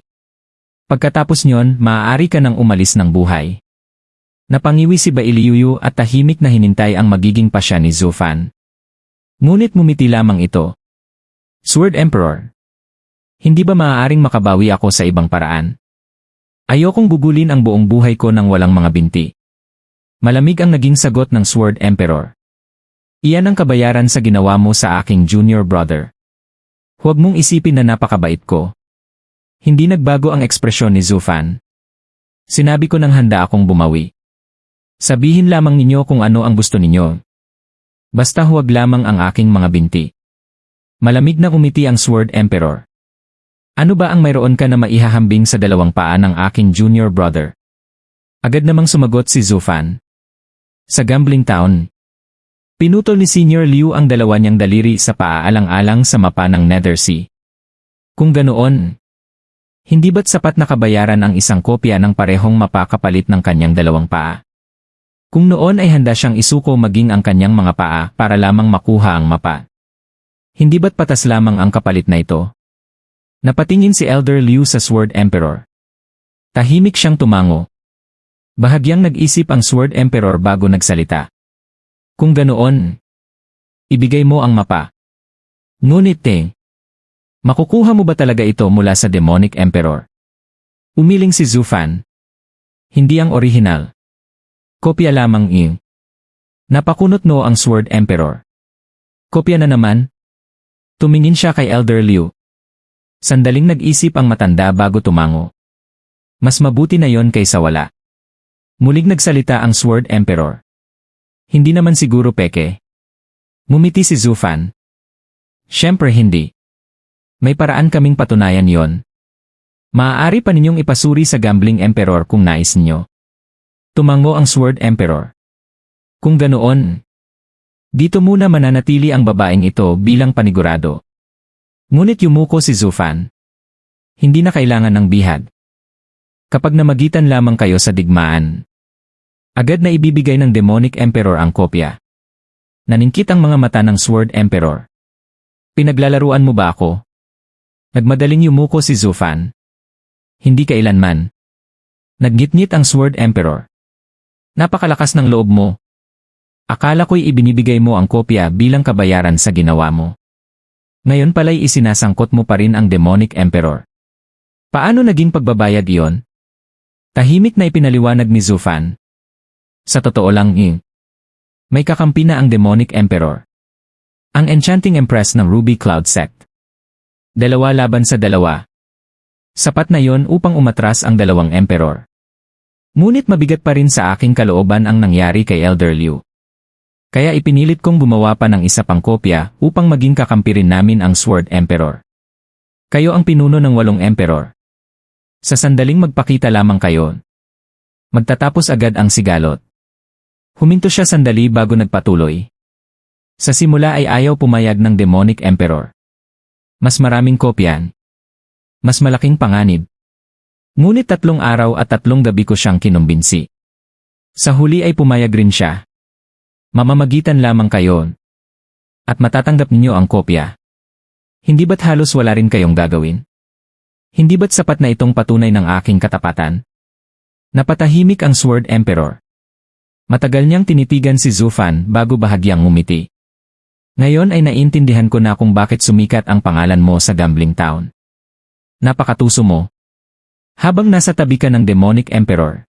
Pagkatapos nyon, maaari ka nang umalis ng buhay. Napangiwi si Bailiuyu at tahimik na hinintay ang magiging pasya ni Zhu Fan. Ngunit mumiti lamang ito. Sword Emperor. Hindi ba maaaring makabawi ako sa ibang paraan? Ayokong gugulin ang buong buhay ko ng walang mga binti. Malamig ang naging sagot ng Sword Emperor. Iyan ang kabayaran sa ginawa mo sa aking junior brother. Huwag mong isipin na napakabait ko. Hindi nagbago ang ekspresyon ni Zhu Fan. Sinabi ko nang handa akong bumawi. Sabihin lamang ninyo kung ano ang gusto ninyo. Basta huwag lamang ang aking mga binti. Malamig na umiti ang Sword Emperor. Ano ba ang mayroon ka na maihahambing sa dalawang paa ng aking junior brother? Agad namang sumagot si Zhu Fan. Sa gambling town. Pinutol ni Senior Liu ang dalawa niyang daliri sa paaalang-alang sa mapa ng Nether Sea. Kung ganoon, hindi ba't sapat na kabayaran ang isang kopya ng parehong mapa kapalit ng kanyang dalawang paa? Kung noon ay handa siyang isuko maging ang kanyang mga paa para lamang makuha ang mapa. Hindi ba't patas lamang ang kapalit na ito? Napatingin si Elder Liu sa Sword Emperor. Tahimik siyang tumango. Bahagyang nag-isip ang Sword Emperor bago nagsalita. Kung ganoon, ibigay mo ang mapa. Ngunit makukuha mo ba talaga ito mula sa Demonic Emperor? Umiling si Zufan. Hindi ang orihinal. Kopya lamang. Napakunot no ang Sword Emperor. Kopya na naman? Tumingin siya kay Elder Liu. Sandaling nag-isip ang matanda bago tumango. Mas mabuti na yon kaysa wala. Muling nagsalita ang Sword Emperor. Hindi naman siguro peke. Ngumiti si Zufan. Siyempre hindi. May paraan kaming patunayan yon. Maaari pa ninyong ipasuri sa Gambling Emperor kung nais niyo. Tumango ang Sword Emperor. Kung ganoon, dito muna mananatili ang babaeng ito bilang panigurado. Ngunit yumuko si Zufan. Hindi na kailangan ng bihag. Kapag namagitan lamang kayo sa digmaan, agad na ibibigay ng Demonic Emperor ang kopya. Naningkit ang mga mata ng Sword Emperor. Pinaglalaruan mo ba ako? Nagmadaling yumuko si Zufan. Hindi kailanman. Naggitngit ang Sword Emperor. Napakalakas ng loob mo. Akala ko'y ibinibigay mo ang kopya bilang kabayaran sa ginawa mo. Ngayon pala'y isinasangkot mo pa rin ang Demonic Emperor. Paano naging pagbabayad iyon? Tahimik na ipinaliwanag ni Zufan. Sa totoo lang may kakampi na ang Demonic Emperor. Ang Enchanting Empress ng Ruby Cloud Sect. 2 laban sa 2. Sapat na yon upang umatras ang dalawang Emperor. Ngunit mabigat pa rin sa aking kalooban ang nangyari kay Elder Liu. Kaya ipinilit kong gumawa pa ng isa pang kopya upang maging kakampi rin namin ang Sword Emperor. Kayo ang pinuno ng 8 Emperor. Sa sandaling magpakita lamang kayo, magtatapos agad ang sigalot. Huminto siya sandali bago nagpatuloy. Sa simula ay ayaw pumayag ng Demonic Emperor. Mas maraming kopyan. Mas malaking panganib. Ngunit 3 araw at 3 gabi ko siyang kinumbinsi. Sa huli ay pumayag rin siya. Mamamagitan lamang kayo. At matatanggap ninyo ang kopya. Hindi ba't halos wala rin kayong gagawin? Hindi ba't sapat na itong patunay ng aking katapatan? Napatahimik ang Sword Emperor. Matagal niyang tinitigan si Zufan bago bahagyang ngumiti. Ngayon ay naintindihan ko na kung bakit sumikat ang pangalan mo sa Gambling Town. Napakatuso mo. Habang nasa tabi ka ng Demonic Emperor,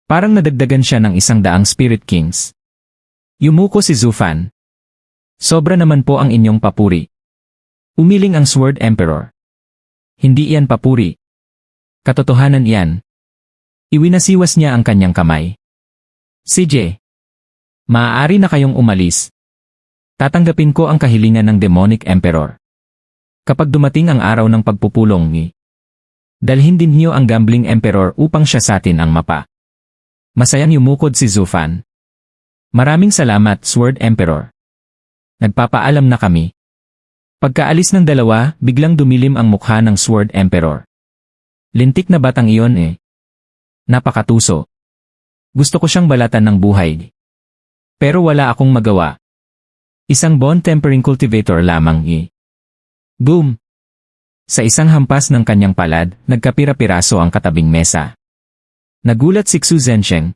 parang nadagdagan siya ng 100 Spirit Kings. Yumuko si Zufan. Sobra naman po ang inyong papuri. Umiling ang Sword Emperor. Hindi iyan papuri. Katotohanan iyan. Iwinasiwas niya ang kanyang kamay. CJ, maaari na kayong umalis. Tatanggapin ko ang kahilingan ng Demonic Emperor. Kapag dumating ang araw ng pagpupulong dalhin din niyo ang Gambling Emperor upang siya satin ang mapa. Masayang yumukod si Zufan. Maraming salamat, Sword Emperor. Nagpapaalam na kami. Pagkaalis ng dalawa, biglang dumilim ang mukha ng Sword Emperor. Lintik na batang iyon Napakatuso. Gusto ko siyang balatan ng buhay. Pero wala akong magawa. Isang bone tempering cultivator lamang Boom! Sa isang hampas ng kanyang palad, nagkapira-piraso ang katabing mesa. Nagulat si Xu Zhensheng.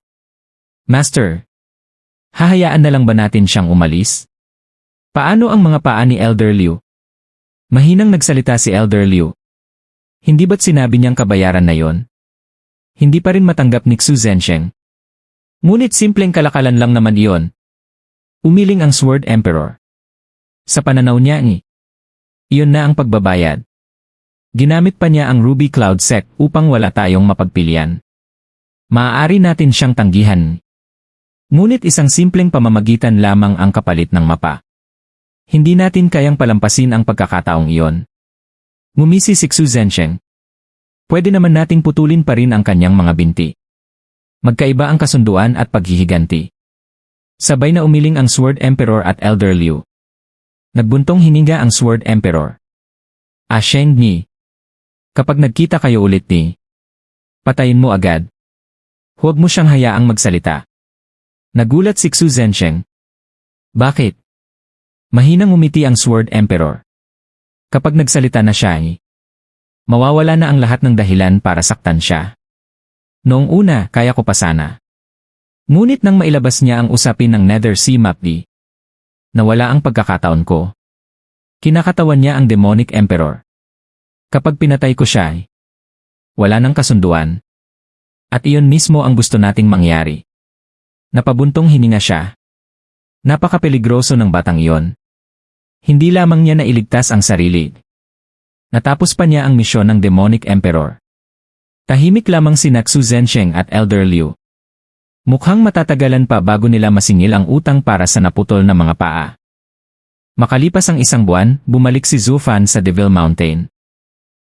Master, hahayaan na lang ba natin siyang umalis? Paano ang mga paa ni Elder Liu? Mahinang nagsalita si Elder Liu. Hindi ba't sinabi niyang kabayaran na yon? Hindi pa rin matanggap ni Xu Zhensheng. Ngunit simpleng kalakalan lang naman iyon. Umiling ang Sword Emperor. Sa pananaw niya iyon na ang pagbabayad. Ginamit pa niya ang Ruby Cloud Sect upang wala tayong mapagpilian. Maaari natin siyang tanggihan. Ngunit isang simpleng pamamagitan lamang ang kapalit ng mapa. Hindi natin kayang palampasin ang pagkakataong iyon. Ngumisi si Xu Zhensheng. Pwede naman nating putulin pa rin ang kanyang mga binti. Magkaiba ang kasunduan at paghihiganti. Sabay na umiling ang Sword Emperor at Elder Liu. Nagbuntong hininga ang Sword Emperor. Sheng Ni. Kapag nagkita kayo ulit patayin mo agad. Huwag mo siyang hayaang magsalita. Nagulat si Xu Zhensheng. Bakit? Mahinang umiti ang Sword Emperor. Kapag nagsalita na siya, mawawala na ang lahat ng dahilan para saktan siya. Noong una, kaya ko pa sana. Ngunit nang mailabas niya ang usapin ng Nether Sea Map nawala ang pagkakataon ko. Kinakatawan niya ang Demonic Emperor. Kapag pinatay ko siya, wala nang kasunduan. At iyon mismo ang gusto nating mangyari. Napabuntong hininga siya. Napakapeligroso ng batang iyon. Hindi lamang niya nailigtas ang sarili. Natapos pa niya ang misyon ng Demonic Emperor. Tahimik lamang sina Xu Zhensheng at Elder Liu. Mukhang matatagalan pa bago nila masingil ang utang para sa naputol na mga paa. Makalipas ang isang buwan, bumalik si Zhu Fan sa Devil Mountain.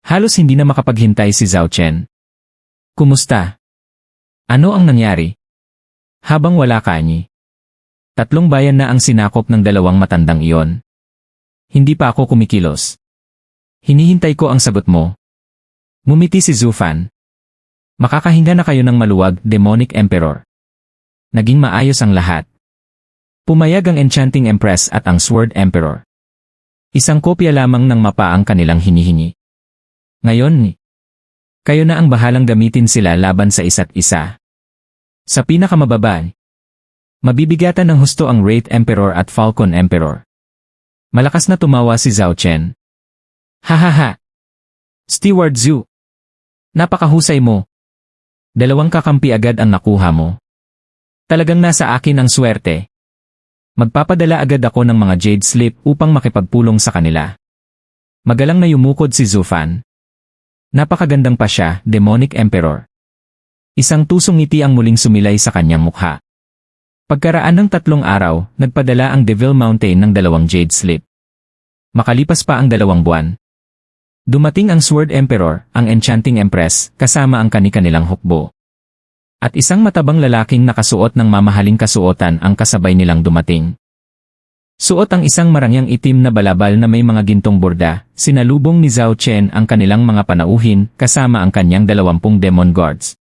Halos hindi na makapaghintay si Zhao Chen. Kumusta? Ano ang nangyari? Habang wala ka ni. 3 bayan na ang sinakop ng 2 matandang iyon. Hindi pa ako kumikilos. Hinihintay ko ang sagot mo. Ngumiti si Zhu Fan. Makakahinga na kayo ng maluwag, Demonic Emperor. Naging maayos ang lahat. Pumayag ang Enchanting Empress at ang Sword Emperor. Isang kopya lamang ng mapa ang kanilang hinihingi. Ngayon, kayo na ang bahalang gamitin sila laban sa isa't isa. Sa pinakamababa, mabibigatan ng husto ang Wraith Emperor at Falcon Emperor. Malakas na tumawa si Zhao Chen. Hahaha! Steward Zhu! Napakahusay mo! 2 kakampi agad ang nakuha mo. Talagang nasa akin ang swerte. Magpapadala agad ako ng mga Jade Slip upang makipagpulong sa kanila. Magalang na yumukod si Zhu Fan. Napakagandang pa siya, Demonic Emperor. Isang tusong ngiti ang muling sumilay sa kanyang mukha. Pagkaraan ng 3 araw, nagpadala ang Devil Mountain ng 2 Jade Slip. Makalipas pa ang 2 buwan. Dumating ang Sword Emperor, ang Enchanting Empress, kasama ang kani-kanilang hukbo. At isang matabang lalaking nakasuot ng mamahaling kasuotan ang kasabay nilang dumating. Suot ang isang marangyang itim na balabal na may mga gintong borda, sinalubong ni Zhao Chen ang kanilang mga panauhin kasama ang kanyang 20 Demon Guards.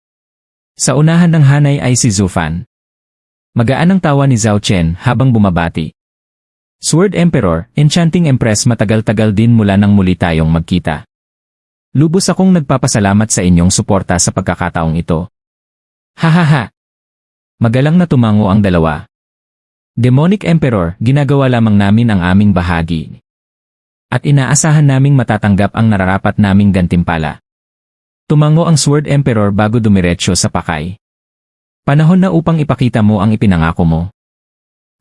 Sa unahan ng hanay ay si Zhu Fan. Magaan ang tawa ni Zhao Chen habang bumabati. Sword Emperor, Enchanting Empress, matagal-tagal din mula nang muli tayong magkita. Lubos akong nagpapasalamat sa inyong suporta sa pagkakataong ito. Hahaha! Magalang na tumango ang 2. Demonic Emperor, ginagawa lamang namin ang aming bahagi. At inaasahan naming matatanggap ang nararapat naming gantimpala. Tumango ang Sword Emperor bago dumiretso sa pakay. Panahon na upang ipakita mo ang ipinangako mo.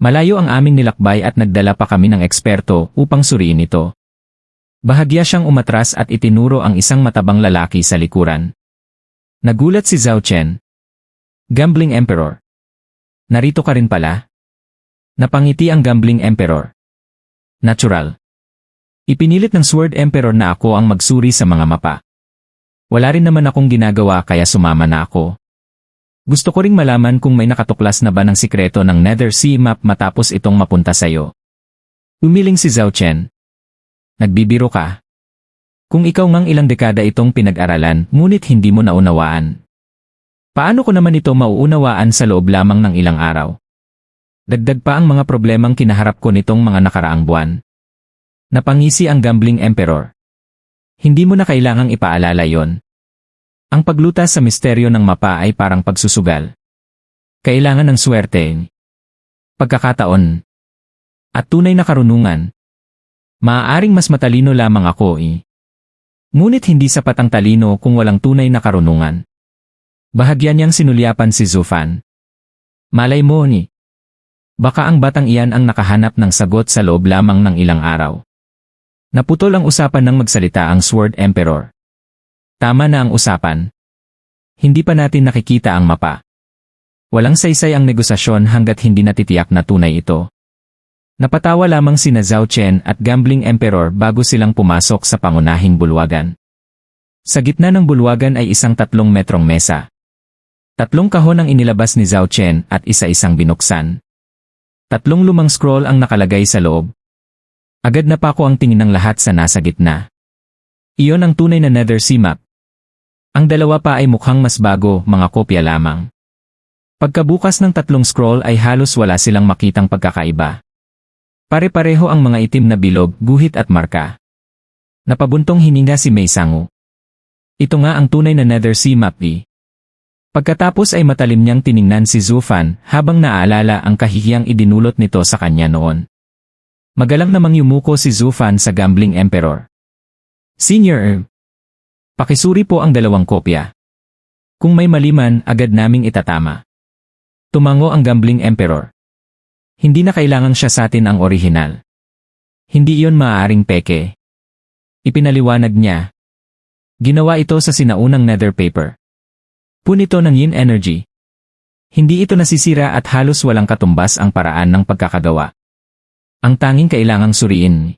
Malayo ang aming nilakbay at nagdala pa kami ng eksperto upang suriin ito. Bahagya siyang umatras at itinuro ang isang matabang lalaki sa likuran. Nagulat si Zhao Chen. Gambling Emperor. Narito ka rin pala? Napangiti ang Gambling Emperor. Natural. Ipinilit ng Sword Emperor na ako ang magsuri sa mga mapa. Wala rin naman akong ginagawa kaya sumama na ako. Gusto ko ring malaman kung may nakatuklas na ba ng sikreto ng Nether Sea Map matapos itong mapunta sa'yo. Umiling si Zhao Chen. Nagbibiro ka? Kung ikaw ngang ilang dekada itong pinag-aralan ngunit hindi mo naunawaan. Paano ko naman ito mauunawaan sa loob lamang ng ilang araw? Dagdag pa ang mga problemang kinaharap ko nitong mga nakaraang buwan. Napangisi ang Gambling Emperor. Hindi mo na kailangang ipaalala yon. Ang paglutas sa misteryo ng mapa ay parang pagsusugal. Kailangan ng swerte, pagkakataon, at tunay na karunungan. Maaaring mas matalino lamang ako Ngunit hindi sapat ang talino kung walang tunay na karunungan. Bahagyan niyang sinulyapan si Zhu Fan. Malay mo baka ang batang iyan ang nakahanap ng sagot sa loob lamang ng ilang araw. Naputol ang usapan nang magsalita ang Sword Emperor. Tama na ang usapan. Hindi pa natin nakikita ang mapa. Walang saysay ang negosasyon hanggat hindi natitiyak na tunay ito. Napatawa lamang sina Zhao Chen at Gambling Emperor bago silang pumasok sa pangunahing bulwagan. Sa gitna ng bulwagan ay isang 3 metrong mesa. 3 kahon ang inilabas ni Zhao Chen at isa-isang binuksan. 3 lumang scroll ang nakalagay sa loob. Agad na pako ang tingin ng lahat sa nasa gitna. Iyon ang tunay na Nether Sea Map. Ang 2 pa ay mukhang mas bago, mga kopya lamang. Pagkabukas ng 3 scroll ay halos wala silang makitang pagkakaiba. Pare-pareho ang mga itim na bilog, guhit at marka. Napabuntong hininga si Mei Sangu. Ito nga ang tunay na Nether Sea Map. Pagkatapos ay matalim niyang tiningnan si Zhu Fan habang naaalala ang kahihiyang idinulot nito sa kanya noon. Magalang namang yumuko si Zhu Fan sa Gambling Emperor. Senior, pakisuri po ang 2 kopya. Kung may maliman, agad naming itatama. Tumango ang Gambling Emperor. Hindi na kailangan siya sa atin ang orihinal. Hindi iyon maaaring peke. Ipinaliwanag niya. Ginawa ito sa sinaunang nether paper. Punito ng yin energy. Hindi ito nasisira at halos walang katumbas ang paraan ng pagkakagawa. Ang tanging kailangang suriin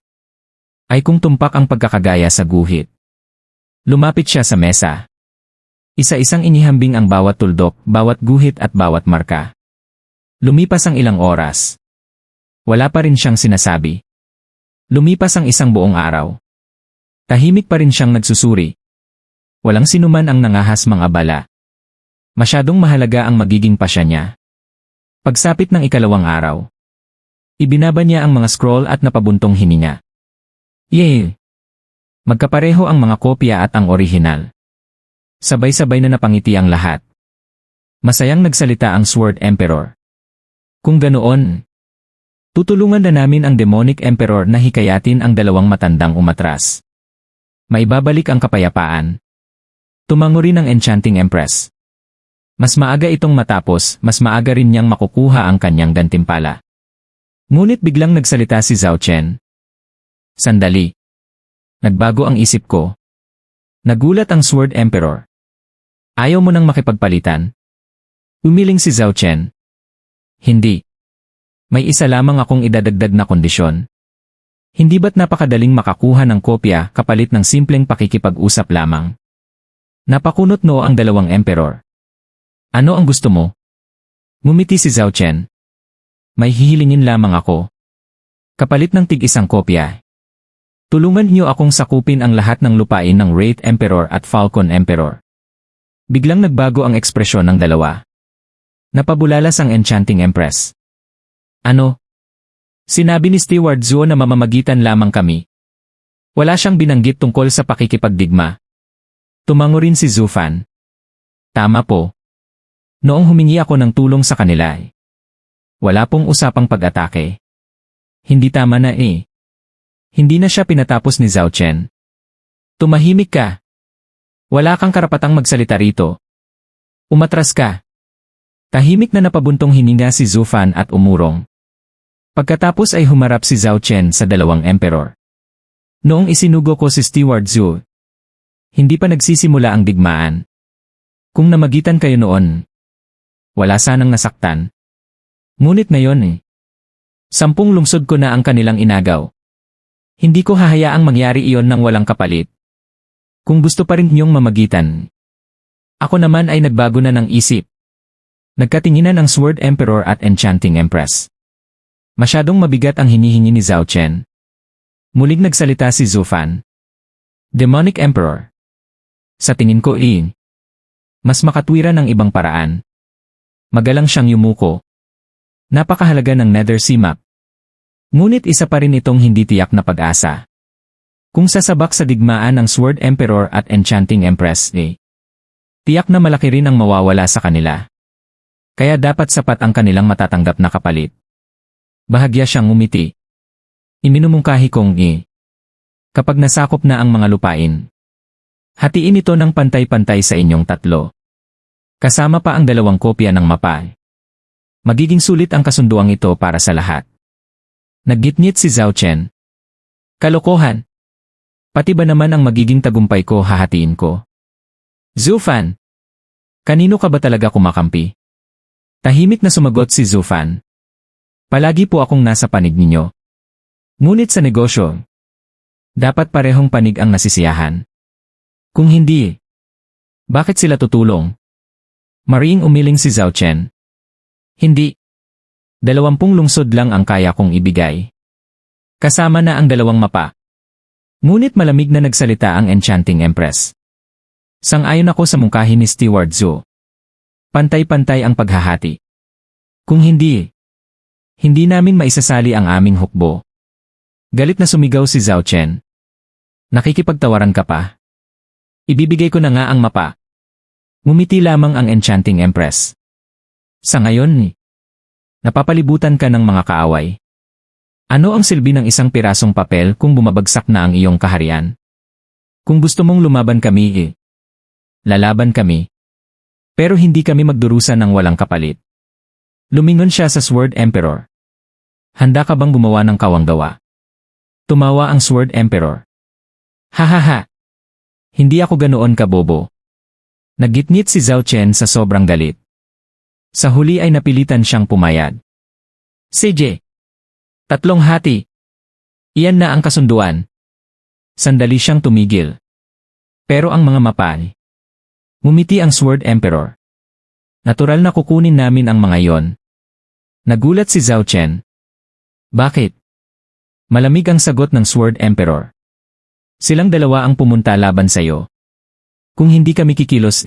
ay kung tumpak ang pagkakagaya sa guhit. Lumapit siya sa mesa. Isa-isang inihambing ang bawat tuldok, bawat guhit at bawat marka. Lumipas ang ilang oras. Wala pa rin siyang sinasabi. Lumipas ang isang buong araw. Tahimik pa rin siyang nagsusuri. Walang sinuman ang nangahas mga bala. Masyadong mahalaga ang magiging pasya niya. Pagsapit ng 2 araw. Ibinaba niya ang mga scroll at napabuntong hininga. Yay! Magkapareho ang mga kopya at ang orihinal. Sabay-sabay na napangiti ang lahat. Masayang nagsalita ang Sword Emperor. Kung ganoon, tutulungan na namin ang Demonic Emperor na hikayatin ang 2 matandang umatras. Maibabalik ang kapayapaan. Tumango rin ang Enchanting Empress. Mas maaga itong matapos, mas maaga rin niyang makukuha ang kanyang gantimpala. Ngunit biglang nagsalita si Zhao Chen. Sandali. Nagbago ang isip ko. Nagulat ang Sword Emperor. Ayaw mo nang makipagpalitan? Umiling si Zhao Chen. Hindi. May isa lamang akong idadagdag na kondisyon. Hindi ba't napakadaling makakuha ng kopya kapalit ng simpleng pakikipag-usap lamang? Napakunot noo ang 2 emperor. Ano ang gusto mo? Ngumiti si Zhao Chen. May hihilingin lamang ako. Kapalit ng tig-1 kopya. Tulungan niyo akong sakupin ang lahat ng lupain ng Wraith Emperor at Falcon Emperor. Biglang nagbago ang ekspresyon ng 2. Napabulalas ang Enchanting Empress. Ano? Sinabi ni Steward Zhuo na mamamagitan lamang kami. Wala siyang binanggit tungkol sa pakikipagdigma. Tumango rin si Zhu Fan. Tama po. Noong humingi ako ng tulong sa kanila, wala pong usapang pag-atake. Hindi tama na eh. Hindi na siya pinatapos ni Zhao Chen. Tumahimik ka. Wala kang karapatang magsalita rito. Umatras ka. Tahimik na napabuntong hininga si Zhu Fan at umurong. Pagkatapos ay humarap si Zhao Chen sa 2 emperor. Noong isinugo ko si Steward Zhu, hindi pa nagsisimula ang digmaan. Kung namagitan kayo noon, wala sanang nasaktan. Ngunit ngayon 10 lungsod ko na ang kanilang inagaw. Hindi ko hahayaang mangyari iyon ng walang kapalit. Kung gusto pa rin niyong mamagitan, ako naman ay nagbago na ng isip. Nagkatinginan ang Sword Emperor at Enchanting Empress. Masyadong mabigat ang hinihingi ni Zhao Chen. Muling nagsalita si Zhu Fan. Demonic Emperor. Sa tingin ko mas makatwira ng ibang paraan. Magalang siyang yumuko. Napakahalaga ng Nether Sea Map. Ngunit isa pa rin itong hindi tiyak na pag-asa. Kung sasabak sa digmaan ng Sword Emperor at Enchanting Empress, tiyak na malaki rin ang mawawala sa kanila. Kaya dapat sapat ang kanilang matatanggap na kapalit. Bahagya siyang ngumiti. Iminumungkahi kong kapag nasakop na ang mga lupain, hatiin ito ng pantay-pantay sa inyong 3. Kasama pa ang 2 kopya ng mapa. Magiging sulit ang kasunduang ito para sa lahat. Naggitngit si Zhao Chen. Kalokohan. Pati ba naman ang magiging tagumpay ko hahatiin ko? Zhu Fan. Kanino ka ba talaga kumakampi? Tahimik na sumagot si Zhu Fan. Palagi po akong nasa panig ninyo. Ngunit sa negosyo, dapat parehong panig ang nasisiyahan. Kung hindi, bakit sila tutulong? Mariing umiling si Zhao Chen. Hindi. 20 lungsod lang ang kaya kong ibigay. Kasama na ang 2 mapa. Ngunit malamig na nagsalita ang Enchanting Empress. Sang-ayon ako sa mungkahi ni Steward Zhu. Pantay-pantay ang paghahati. Kung hindi, hindi namin maisasali ang aming hukbo. Galit na sumigaw si Zhao Chen. Nakikipagtawaran ka pa? Ibibigay ko na nga ang mapa. Ngumiti lamang ang Enchanting Empress. Sa ngayon, napapalibutan ka ng mga kaaway. Ano ang silbi ng isang pirasong papel kung bumabagsak na ang iyong kaharian? Kung gusto mong lumaban kami, lalaban kami. Pero hindi kami magdurusa ng walang kapalit. Lumingon siya sa Sword Emperor. Handa ka bang gumawa ng kawanggawa? Tumawa ang Sword Emperor. Hahaha. Hindi ako ganoon kabobo. Naggitngit si Zhao Chen sa sobrang galit. Sa huli ay napilitan siyang pumayag. CJ. 3 hati. Iyan na ang kasunduan. Sandali siyang tumigil. Pero ang mga mapal. Ngumiti ang Sword Emperor. Natural na kukunin namin ang mga yon. Nagulat si Zhao Chen. Bakit? Malamig ang sagot ng Sword Emperor. Silang dalawa ang pumunta laban sa'yo. Kung hindi kami kikilos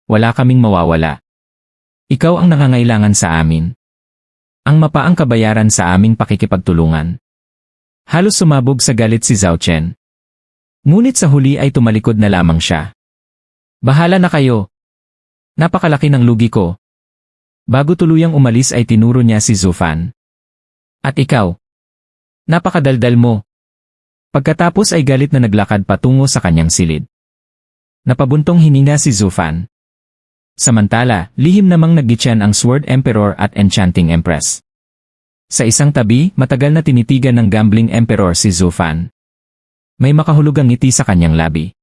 wala kaming mawawala. Ikaw ang nangangailangan sa amin. Ang mapa ang kabayaran sa aming pakikipagtulungan. Halos sumabog sa galit si Zhao Chen. Ngunit sa huli ay tumalikod na lamang siya. Bahala na kayo. Napakalaki ng lugi ko. Bago tuluyang umalis ay tinuro niya si Zhu Fan. At ikaw? Napakadaldal mo. Pagkatapos ay galit na naglakad patungo sa kanyang silid. Napabuntong hininga si Zhu Fan. Samantala, lihim namang naggityan ang Sword Emperor at Enchanting Empress. Sa isang tabi, matagal na tinitigan ng Gambling Emperor si Zhu Fan. May makahulugang ngiti sa kanyang labi.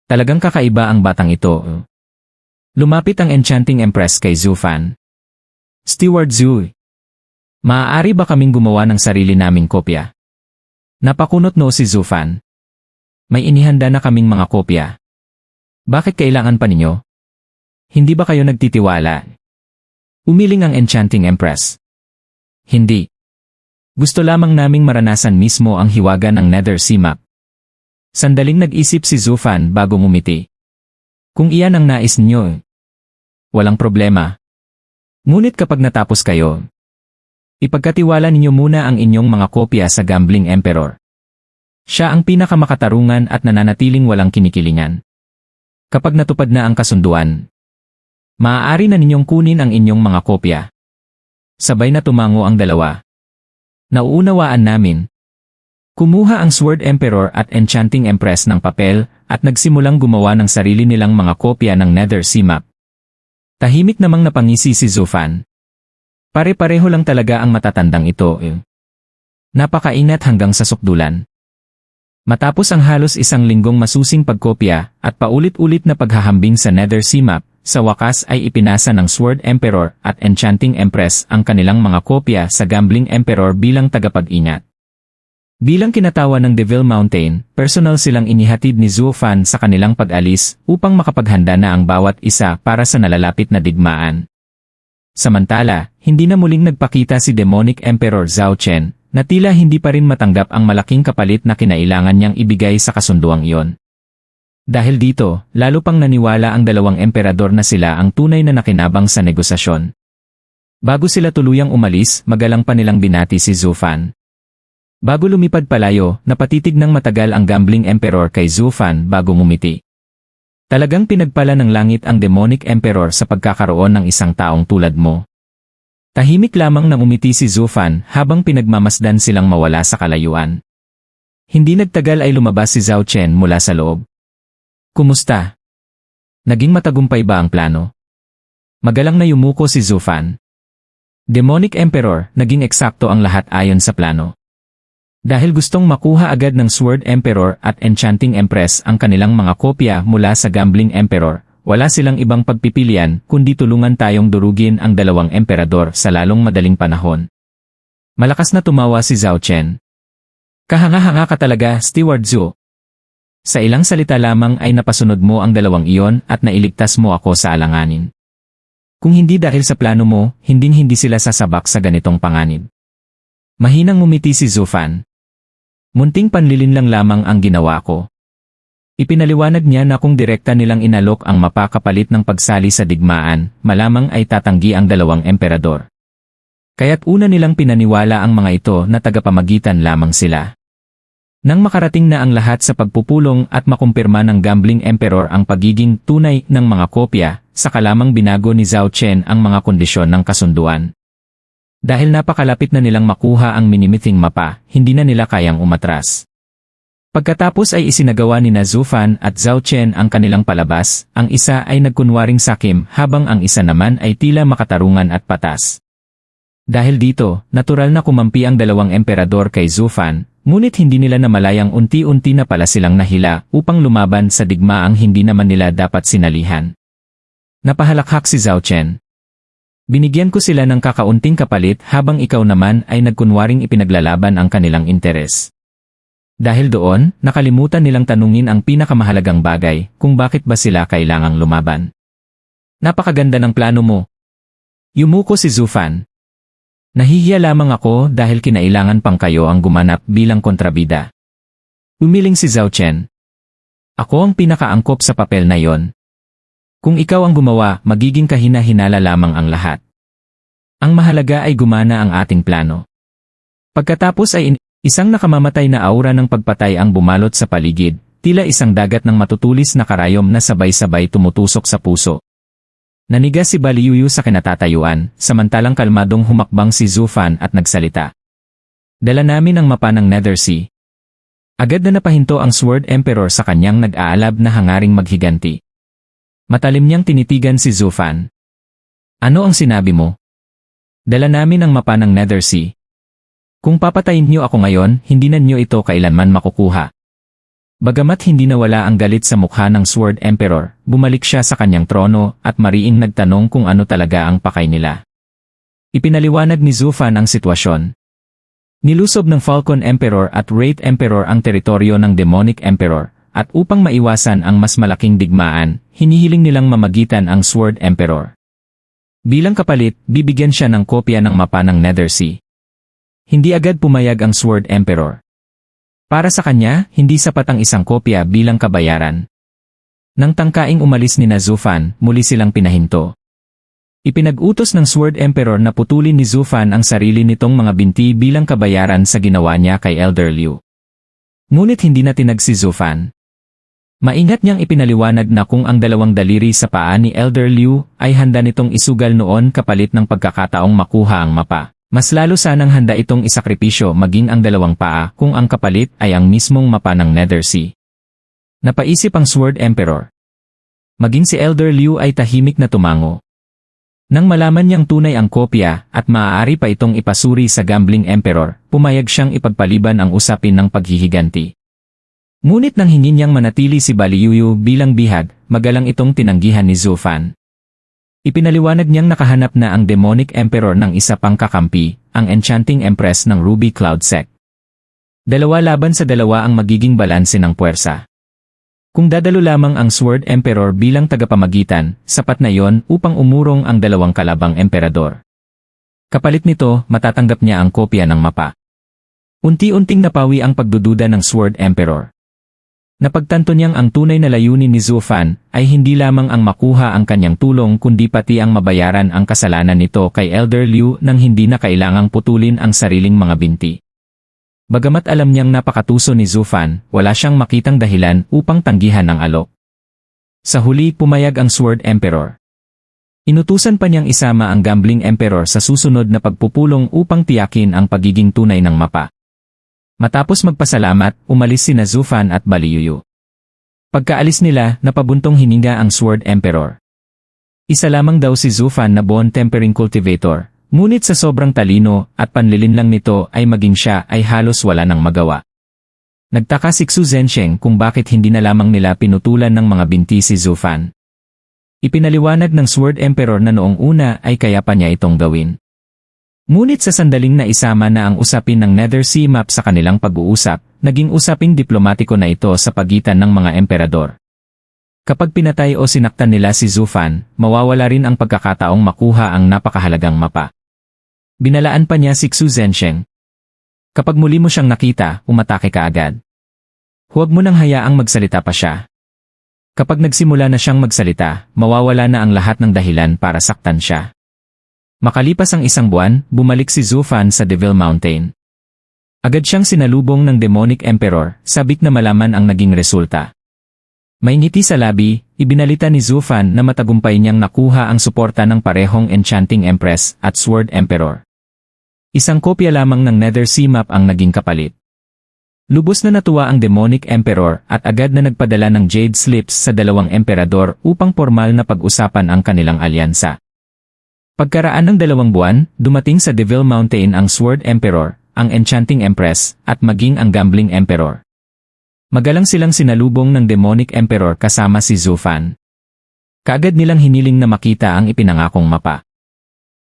Talagang kakaiba ang batang ito. Lumapit ang Enchanting Empress kay Zhu Fan. Steward Zhu. Maaari ba kaming gumawa ng sarili naming kopya? Napakunot no si Zhu Fan. May inihanda na kaming mga kopya. Bakit kailangan pa ninyo? Hindi ba kayo nagtitiwala? Umiling ang Enchanting Empress. Hindi. Gusto lamang naming maranasan mismo ang hiwaga ng Nether Sea Map. Sandaling nag-isip si Zhu Fan bago ngumiti. Kung iyan ang nais niyo, walang problema. Ngunit kapag natapos kayo, ipagkatiwala ninyo muna ang inyong mga kopya sa Gambling Emperor. Siya ang pinakamakatarungan at nananatiling walang kinikilingan. Kapag natupad na ang kasunduan, maaari na ninyong kunin ang inyong mga kopya. Sabay na tumango ang dalawa. Nauunawaan namin. Kumuha ang Sword Emperor at Enchanting Empress ng papel at nagsimulang gumawa ng sarili nilang mga kopya ng Nether Sea Map. Tahimik namang napangisi si Zhu Fan. Pare-pareho lang talaga ang matatandang ito. Napakainat hanggang sa sukdulan. Matapos ang halos 1 linggong masusing pagkopya at paulit-ulit na paghahambing sa Nether Sea Map, sa wakas ay ipinasa ng Sword Emperor at Enchanting Empress ang kanilang mga kopya sa Gambling Emperor bilang tagapag-ingat. Bilang kinatawa ng Devil Mountain, personal silang inihatid ni Zhu Fan sa kanilang pag-alis upang makapaghanda na ang bawat isa para sa nalalapit na digmaan. Samantala, hindi na muling nagpakita si Demonic Emperor Zhao Chen, na tila hindi pa rin matanggap ang malaking kapalit na kinailangan niyang ibigay sa kasunduang iyon. Dahil dito, lalo pang naniwala ang dalawang emperador na sila ang tunay na nakinabang sa negosasyon. Bago sila tuluyang umalis, magalang pa nilang binati si Zhu Fan. Bago lumipad palayo, napatitig ng matagal ang Gambling Emperor kay Zhu Fan bago ngumiti. Talagang pinagpala ng langit ang Demonic Emperor sa pagkakaroon ng isang taong tulad mo. Tahimik lamang nang umiti si Zhu Fan habang pinagmamasdan silang mawala sa kalayuan. Hindi nagtagal ay lumabas si Zhao Chen mula sa loob. Kumusta? Naging matagumpay ba ang plano? Magalang na yumuko si Zhu Fan. Demonic Emperor, naging eksakto ang lahat ayon sa plano. Dahil gustong makuha agad ng Sword Emperor at Enchanting Empress ang kanilang mga kopya mula sa Gambling Emperor, wala silang ibang pagpipilian kundi tulungan tayong durugin ang dalawang emperador sa lalong madaling panahon. Malakas na tumawa si Zhao Chen. Kahanga-hanga ka talaga, Steward Zhu. Sa ilang salita lamang ay napasunod mo ang dalawang iyon at nailigtas mo ako sa alanganin. Kung hindi dahil sa plano mo, hinding-hindi sila sasabak sa ganitong panganib. Mahinang ngumiti si Zhu Fan. Munting panlilin lang lamang ang ginawa ko. Ipinaliwanag niya na kung direkta nilang inalok ang mapa kapalit ng pagsali sa digmaan, malamang ay tatanggi ang dalawang emperador. Kaya't una nilang pinaniwala ang mga ito na tagapamagitan lamang sila. Nang makarating na ang lahat sa pagpupulong at makumpirma ng Gambling Emperor ang pagiging tunay ng mga kopya, saka lamang binago ni Zhao Chen ang mga kondisyon ng kasunduan. Dahil napakalapit na nilang makuha ang minimithing mapa, hindi na nila kayang umatras. Pagkatapos ay isinagawa ni Zhu Fan at Zhao Chen ang kanilang palabas, ang isa ay nagkunwaring sakim habang ang isa naman ay tila makatarungan at patas. Dahil dito, natural na kumampi ang dalawang emperador kay Zhu Fan, ngunit hindi nila namalayang unti-unti na pala silang nahila upang lumaban sa digmaang hindi naman nila dapat sinalihan. Napahalakhak si Zhao Chen. Binigyan ko sila ng kakaunting kapalit habang ikaw naman ay nagkunwaring ipinaglalaban ang kanilang interes. Dahil doon, nakalimutan nilang tanungin ang pinakamahalagang bagay, kung bakit ba sila kailangang lumaban. Napakaganda ng plano mo. Yumuko si Zhu Fan. Nahihiya lamang ako dahil kinailangan pang kayo ang gumanap bilang kontrabida. Umiling si Zhao Chen. Ako ang pinakaangkop sa papel na yon. Kung ikaw ang gumawa, magiging kahina-hinala lamang ang lahat. Ang mahalaga ay gumana ang ating plano. Pagkatapos ay isang nakamamatay na aura ng pagpatay ang bumalot sa paligid, tila isang dagat ng matutulis na karayom na sabay-sabay tumutusok sa puso. Naniga si Baliyuyu sa kinatatayuan, samantalang kalmadong humakbang si Zhu Fan at nagsalita. Dala namin ang mapa ng Nethersea. Agad na napahinto ang Sword Emperor sa kanyang nag-aalab na hangaring maghiganti. Matalim niyang tinitigan si Zhu Fan. Ano ang sinabi mo? Dala namin ang mapa ng Nethersea. Kung papatayin niyo ako ngayon, hindi na niyo ito kailanman makukuha. Bagamat hindi nawala ang galit sa mukha ng Sword Emperor, bumalik siya sa kanyang trono at mariing nagtanong kung ano talaga ang pakay nila. Ipinaliwanag ni Zhu Fan ang sitwasyon. Nilusob ng Falcon Emperor at Wraith Emperor ang teritoryo ng Demonic Emperor, at upang maiwasan ang mas malaking digmaan, hinihiling nilang mamagitan ang Sword Emperor. Bilang kapalit, bibigyan siya ng kopya ng mapa ng Nethersea. Hindi agad pumayag ang Sword Emperor. Para sa kanya, hindi sapat ang isang kopya bilang kabayaran. Nang tangkaing umalis ni Zhu Fan, muli silang pinahinto. Ipinag-utos ng Sword Emperor na putulin ni Zhu Fan ang sarili nitong mga binti bilang kabayaran sa ginawa niya kay Elder Liu. Ngunit hindi na tinag si Zhu Fan. Maingat niyang ipinaliwanag na kung ang dalawang daliri sa paa ni Elder Liu ay handa nitong isugal noon kapalit ng pagkakataong makuha ang mapa. Mas lalo sanang handa itong isakripisyo maging ang dalawang paa kung ang kapalit ay ang mismong mapa ng Nethersea. Napaisip ang Sword Emperor. Maging si Elder Liu ay tahimik na tumango. Nang malaman niyang tunay ang kopya at maaari pa itong ipasuri sa Gambling Emperor, pumayag siyang ipagpaliban ang usapin ng paghihiganti. Ngunit nang hingin niyang manatili si Baliyuyu bilang bihag, magalang itong tinanggihan ni Zhu Fan. Ipinaliwanag niyang nakahanap na ang Demonic Emperor ng isa pang kakampi, ang Enchanting Empress ng Ruby Cloud Sect. Dalawa laban sa dalawa ang magiging balanse ng puwersa. Kung dadalo lamang ang Sword Emperor bilang tagapamagitan, sapat na yon upang umurong ang dalawang kalabang emperador. Kapalit nito, matatanggap niya ang kopya ng mapa. Unti-unting napawi ang pagdududa ng Sword Emperor. Napagtanto niyang ang tunay na layunin ni Zhu Fan ay hindi lamang ang makuha ang kanyang tulong kundi pati ang mabayaran ang kasalanan nito kay Elder Liu nang hindi na kailangang putulin ang sariling mga binti. Bagamat alam niyang napakatuso ni Zhu Fan, wala siyang makitang dahilan upang tanggihan ang alok. Sa huli pumayag ang Sword Emperor. Inutusan pa niyang isama ang Gambling Emperor sa susunod na pagpupulong upang tiyakin ang pagiging tunay ng mapa. Matapos magpasalamat, umalis sina Zhu Fan at Baliyuyu. Pagkaalis nila, napabuntong hininga ang Sword Emperor. Isa lamang daw si Zhu Fan na Bone Tempering Cultivator, ngunit sa sobrang talino at panlilinlang nito ay maging siya ay halos wala nang magawa. Nagtaka si Xu Zhensheng kung bakit hindi na lamang nila pinutulan ng mga binti si Zhu Fan. Ipinaliwanag ng Sword Emperor na noong una ay kaya pa niya itong gawin. Ngunit sa sandaling na isama na ang usapin ng Nethersea map sa kanilang pag-uusap, naging usaping diplomatiko na ito sa pagitan ng mga emperador. Kapag pinatay o sinaktan nila si Zhu Fan, mawawala rin ang pagkakataong makuha ang napakahalagang mapa. Binalaan pa niya si Xu Zhensheng. Kapag muli mo siyang nakita, umatake ka agad. Huwag mo nang hayaang magsalita pa siya. Kapag nagsimula na siyang magsalita, mawawala na ang lahat ng dahilan para saktan siya. Makalipas ang isang buwan, bumalik si Zufan sa Devil Mountain. Agad siyang sinalubong ng Demonic Emperor, sabik na malaman ang naging resulta. May ngiti sa labi, ibinalita ni Zufan na matagumpay niyang nakuha ang suporta ng parehong Enchanting Empress at Sword Emperor. Isang kopya lamang ng Nether Sea Map ang naging kapalit. Lubos na natuwa ang Demonic Emperor at agad na nagpadala ng Jade Slips sa dalawang emperador upang formal na pag-usapan ang kanilang alyansa. Pagkaraan ng 2 buwan, dumating sa Devil Mountain ang Sword Emperor, ang Enchanting Empress, at maging ang Gambling Emperor. Magalang silang sinalubong ng Demonic Emperor kasama si Zufan. Kaagad nilang hiniling na makita ang ipinangakong mapa.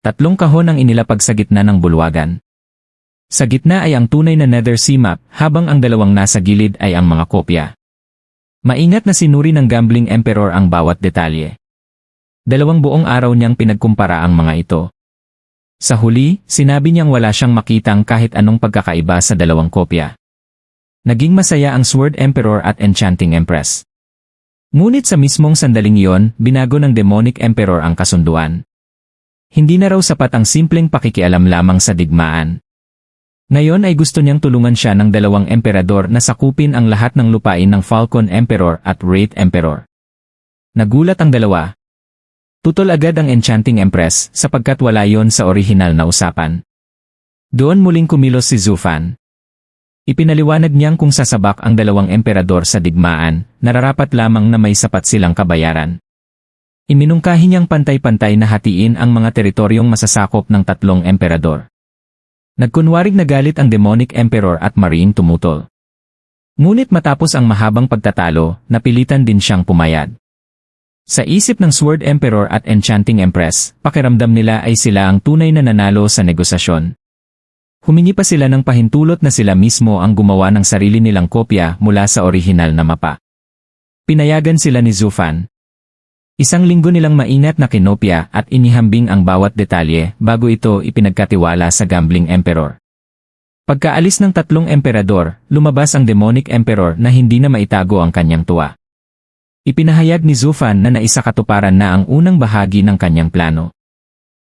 3 kahon ang inilapag sa gitna ng bulwagan. Sa gitna ay ang tunay na Nether Sea Map, habang ang dalawang nasa gilid ay ang mga kopya. Maingat na sinuri ng Gambling Emperor ang bawat detalye. 2 buong araw niyang pinagkumpara ang mga ito. Sa huli, sinabi niyang wala siyang makitang kahit anong pagkakaiba sa 2 kopya. Naging masaya ang Sword Emperor at Enchanting Empress. Ngunit sa mismong sandaling iyon, binago ng Demonic Emperor ang kasunduan. Hindi na raw sapat ang simpleng pakikialam lamang sa digmaan. Ngayon ay gusto niyang tulungan siya ng 2 emperador na sakupin ang lahat ng lupain ng Falcon Emperor at Wraith Emperor. Nagulat ang dalawa. Tutol agad ang Enchanting Empress sapagkat wala yon sa orihinal na usapan. Doon muling kumilos si Zufan. Ipinaliwanag niyang kung sasabak ang 2 emperador sa digmaan, nararapat lamang na may sapat silang kabayaran. Iminungkahi niyang pantay-pantay na hatiin ang mga teritoryong masasakop ng 3 emperador. Nagkunwaring nagalit ang Demonic Emperor at mariing tumutol. Ngunit matapos ang mahabang pagtatalo, napilitan din siyang pumayag. Sa isip ng Sword Emperor at Enchanting Empress, pakiramdam nila ay sila ang tunay na nanalo sa negosasyon. Humingi pa sila ng pahintulot na sila mismo ang gumawa ng sarili nilang kopya mula sa orihinal na mapa. Pinayagan sila ni Zufan. 1 linggo nilang maingat na kinopya at inihambing ang bawat detalye bago ito ipinagkatiwala sa Gambling Emperor. Pagkaalis ng 3 emperador, lumabas ang Demonic Emperor na hindi na maitago ang kanyang tuwa. Ipinahayag ni Zufan na naisakatuparan na ang unang bahagi ng kanyang plano.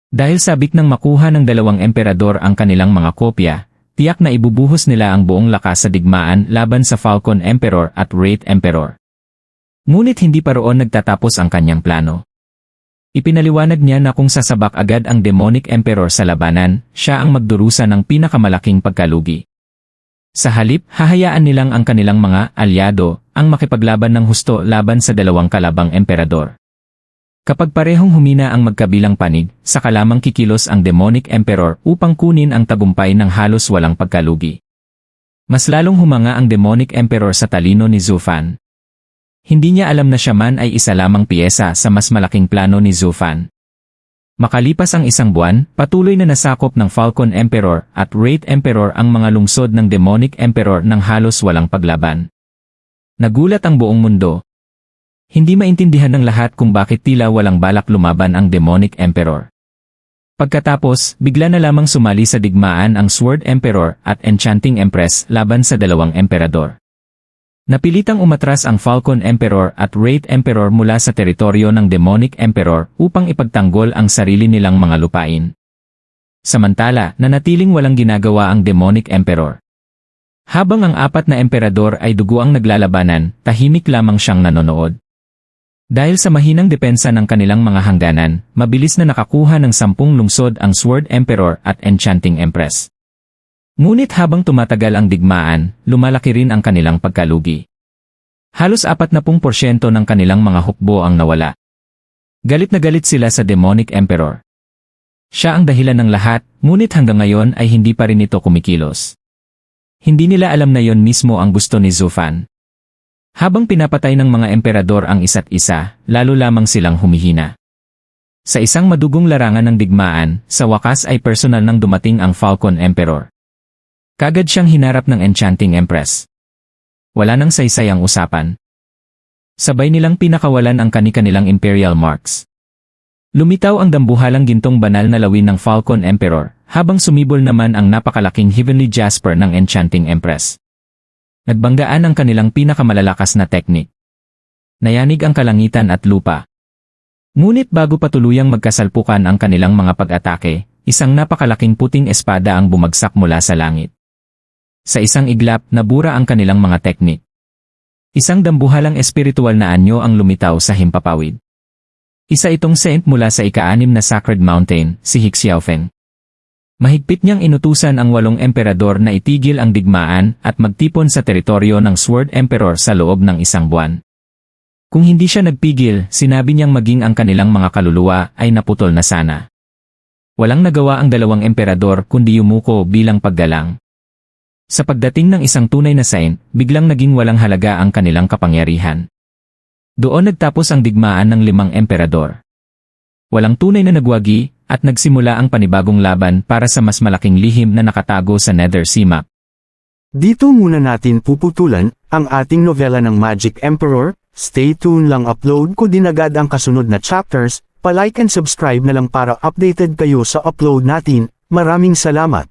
Dahil sabik ng makuha ng 2 emperador ang kanilang mga kopya, tiyak na ibubuhos nila ang buong lakas sa digmaan laban sa Falcon Emperor at Wraith Emperor. Ngunit hindi pa roon nagtatapos ang kanyang plano. Ipinaliwanag niya na kung sasabak agad ang Demonic Emperor sa labanan, siya ang magdurusa ng pinakamalaking pagkalugi. Sa halip, hahayaan nilang ang kanilang mga alyado ang makipaglaban ng husto laban sa 2 kalabang emperador. Kapag parehong humina ang magkabilang panig, saka lamang kikilos ang Demonic Emperor upang kunin ang tagumpay ng halos walang pagkalugi. Mas lalong humanga ang Demonic Emperor sa talino ni Zufan. Hindi niya alam na siya man ay isa lamang piyesa sa mas malaking plano ni Zufan. Makalipas ang 1 buwan, patuloy na nasakop ng Falcon Emperor at Wraith Emperor ang mga lungsod ng Demonic Emperor ng halos walang paglaban. Nagulat ang buong mundo. Hindi maintindihan ng lahat kung bakit tila walang balak lumaban ang Demonic Emperor. Pagkatapos, bigla na lamang sumali sa digmaan ang Sword Emperor at Enchanting Empress laban sa 2 emperador. Napilitang umatras ang Falcon Emperor at Wraith Emperor mula sa teritoryo ng Demonic Emperor upang ipagtanggol ang sarili nilang mga lupain. Samantala, nanatiling walang ginagawa ang Demonic Emperor. Habang ang 4 na emperador ay duguang naglalabanan, tahimik lamang siyang nanonood. Dahil sa mahinang depensa ng kanilang mga hangganan, mabilis na nakakuha ng 10 lungsod ang Sword Emperor at Enchanting Empress. Ngunit habang tumatagal ang digmaan, lumalaki rin ang kanilang pagkalugi. Halos 40% ng kanilang mga hukbo ang nawala. Galit na galit sila sa Demonic Emperor. Siya ang dahilan ng lahat, ngunit hanggang ngayon ay hindi pa rin ito kumikilos. Hindi nila alam na yon mismo ang gusto ni Zufan. Habang pinapatay ng mga emperador ang isa't isa, lalo lamang silang humihina. Sa isang madugong larangan ng digmaan, sa wakas ay personal nang dumating ang Falcon Emperor. Kagad siyang hinarap ng Enchanting Empress. Wala nang saysay ang usapan. Sabay nilang pinakawalan ang kani-kanilang imperial marks. Lumitaw ang dambuhalang gintong banal na lawin ng Falcon Emperor, habang sumibol naman ang napakalaking Heavenly Jasper ng Enchanting Empress. Nagbanggaan ang kanilang pinakamalalakas na teknik. Nayanig ang kalangitan at lupa. Ngunit bago pa tuluyang magkasalpukan ang kanilang mga pag-atake, isang napakalaking puting espada ang bumagsak mula sa langit. Sa isang iglap, nabura ang kanilang mga teknik. Isang dambuhalang espiritual na anyo ang lumitaw sa himpapawid. Isa itong saint mula sa ika-6 na Sacred Mountain, si Hixiaofeng. Mahigpit niyang inutusan ang 8 emperador na itigil ang digmaan at magtipon sa teritoryo ng Sword Emperor sa loob ng 1 buwan. Kung hindi siya nagpigil, sinabi niyang maging ang kanilang mga kaluluwa ay naputol na sana. Walang nagawa ang 2 emperador kundi yumuko bilang paggalang. Sa pagdating ng isang tunay na saint, biglang naging walang halaga ang kanilang kapangyarihan. Doon nagtapos ang digmaan ng 5 emperador. Walang tunay na nagwagi, at nagsimula ang panibagong laban para sa mas malaking lihim na nakatago sa Nether Sea Map.
Dito muna natin puputulan ang ating novela ng Magic Emperor. Stay tuned lang, upload ko din agad ang kasunod na chapters. Pa-like and subscribe na lang para updated kayo sa upload natin. Maraming salamat.